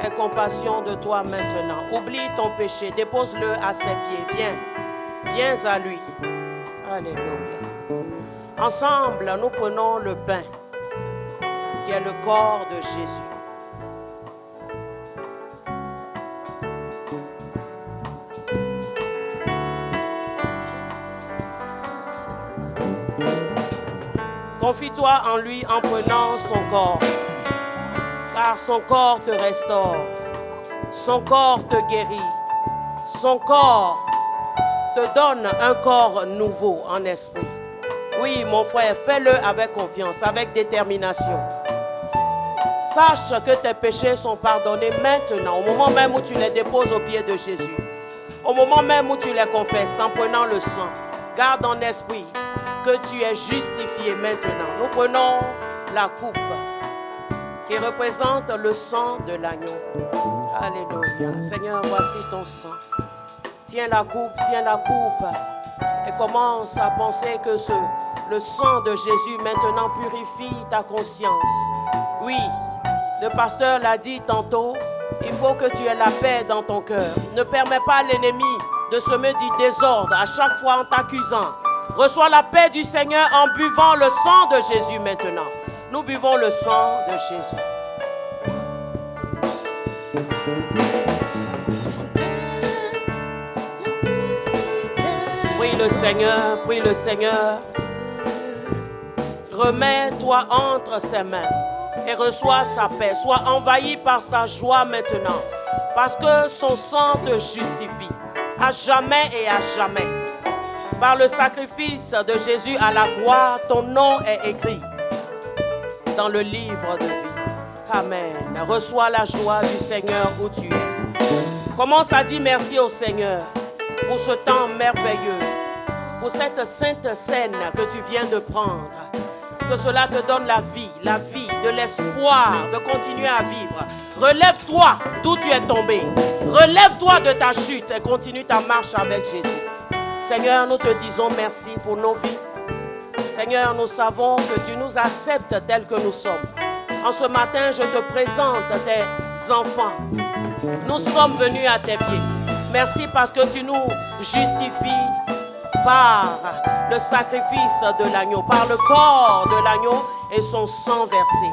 ait compassion de toi maintenant. Oublie ton péché, dépose-le à ses pieds. Viens à lui. Alléluia. Ensemble, nous prenons le pain qui est le corps de Jésus. Confie-toi en lui en prenant son corps, car son corps te restaure, son corps te guérit, son corps te donne un corps nouveau en esprit. Oui, mon frère, fais-le avec confiance, avec détermination. Sache que tes péchés sont pardonnés maintenant, au moment même où tu les déposes aux pieds de Jésus, au moment même où tu les confesses en prenant le sang. Garde en esprit que tu es justifié maintenant. Nous prenons la coupe qui représente le sang de l'agneau. Alléluia. Seigneur, voici ton sang. Tiens la coupe et commence à penser que le sang de Jésus maintenant purifie ta conscience. Oui, le pasteur l'a dit tantôt, il faut que tu aies la paix dans ton cœur. Ne permets pas à l'ennemi de semer du désordre à chaque fois en t'accusant. Reçois la paix du Seigneur en buvant le sang de Jésus maintenant. Nous buvons le sang de Jésus. Prie le Seigneur, prie le Seigneur. Remets-toi entre ses mains et reçois sa paix. Sois envahi par sa joie maintenant, parce que son sang te justifie à jamais et à jamais. Par le sacrifice de Jésus à la croix, ton nom est écrit dans le livre de vie. Amen. Reçois la joie du Seigneur où tu es. Commence à dire merci au Seigneur pour ce temps merveilleux, pour cette sainte scène que tu viens de prendre. Que cela te donne la vie, de l'espoir de continuer à vivre. Relève-toi d'où tu es tombé. Relève-toi de ta chute et continue ta marche avec Jésus. Seigneur, nous te disons merci pour nos vies. Seigneur, nous savons que tu nous acceptes tels que nous sommes. En ce matin, je te présente tes enfants. Nous sommes venus à tes pieds. Merci parce que tu nous justifies par le sacrifice de l'agneau, par le corps de l'agneau et son sang versé.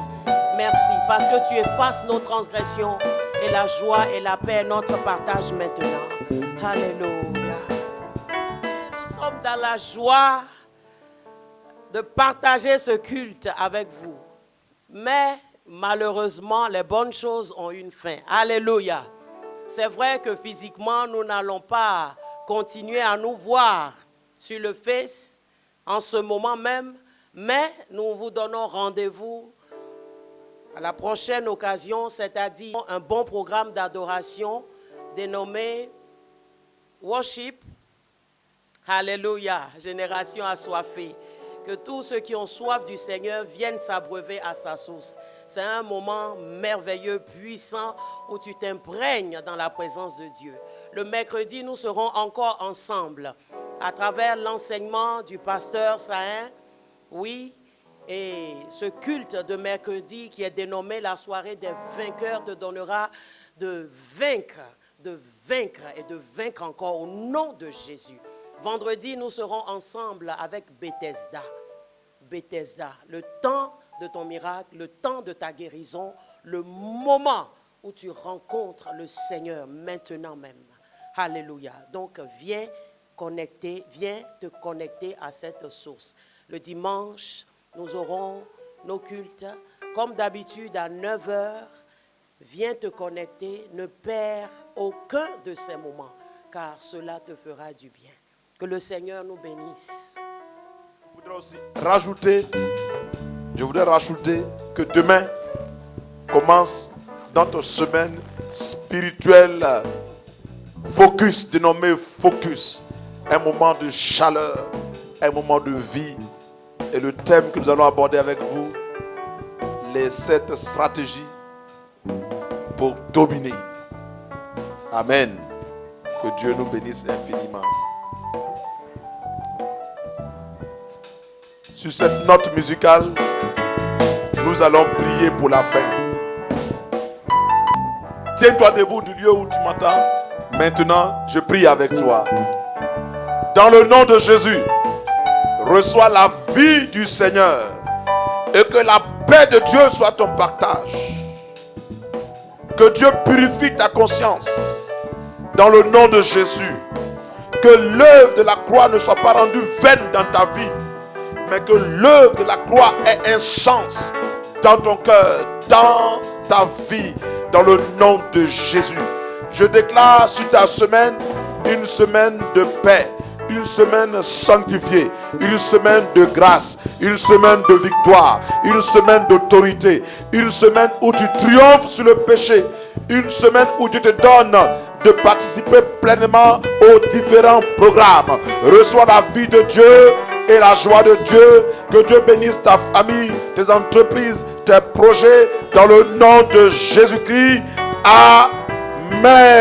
Merci parce que tu effaces nos transgressions et la joie et la paix, notre partage maintenant. Alléluia. Nous sommes dans la joie de partager ce culte avec vous. Mais malheureusement, les bonnes choses ont une fin. Alléluia. C'est vrai que physiquement, nous n'allons pas continuer à nous voir sur le Face en ce moment même, mais nous vous donnons rendez-vous à la prochaine occasion, c'est-à-dire un bon programme d'adoration dénommé Worship. Alléluia, génération assoiffée. Que tous ceux qui ont soif du Seigneur viennent s'abreuver à sa source. C'est un moment merveilleux, puissant, où tu t'imprègnes dans la présence de Dieu. Le mercredi, nous serons encore ensemble à travers l'enseignement du pasteur Sahin. Oui, et ce culte de mercredi qui est dénommé la soirée des vainqueurs te donnera de vaincre et de vaincre encore au nom de Jésus. Vendredi, nous serons ensemble avec Bethesda. Bethesda, le temps de ton miracle, le temps de ta guérison, le moment où tu rencontres le Seigneur maintenant même. Alléluia. Donc, viens te connecter à cette source. Le dimanche, nous aurons nos cultes. Comme d'habitude, à 9h, viens te connecter. Ne perds aucun de ces moments, car cela te fera du bien. Que le Seigneur nous bénisse. Je voudrais aussi rajouter Je voudrais rajouter que demain commence notre semaine spirituelle focus, dénommée focus. Un moment de chaleur, un moment de vie. Et le thème que nous allons aborder avec vous, les 7 stratégies pour dominer. Amen. Que Dieu nous bénisse infiniment. Sur cette note musicale, nous allons prier pour la fin. Tiens-toi debout du lieu où tu m'entends. Maintenant, je prie avec toi. Dans le nom de Jésus, reçois la vie du Seigneur et que la paix de Dieu soit ton partage. Que Dieu purifie ta conscience dans le nom de Jésus. Que l'œuvre de la croix ne soit pas rendue vaine dans ta vie, mais que l'œuvre de la croix ait un sens dans ton cœur, dans ta vie, dans le nom de Jésus. Je déclare sur ta semaine une semaine de paix, une semaine sanctifiée, une semaine de grâce, une semaine de victoire, une semaine d'autorité, une semaine où tu triomphes sur le péché, une semaine où Dieu te donne de participer pleinement aux différents programmes. Reçois la vie de Dieu et la joie de Dieu. Que Dieu bénisse ta famille, tes entreprises, tes projets, dans le nom de Jésus-Christ. Amen.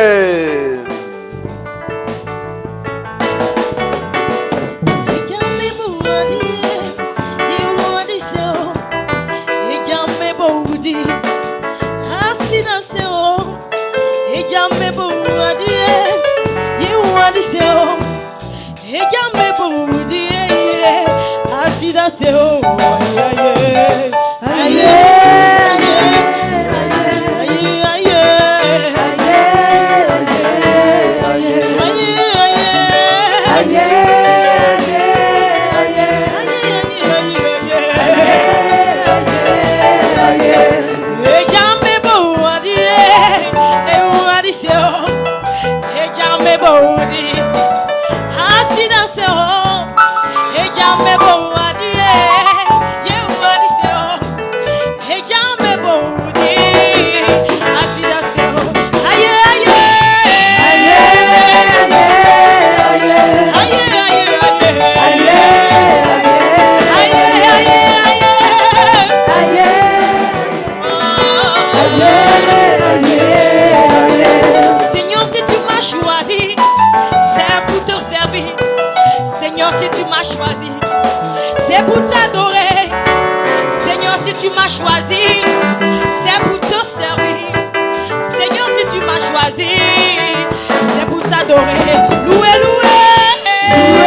Loué, loué.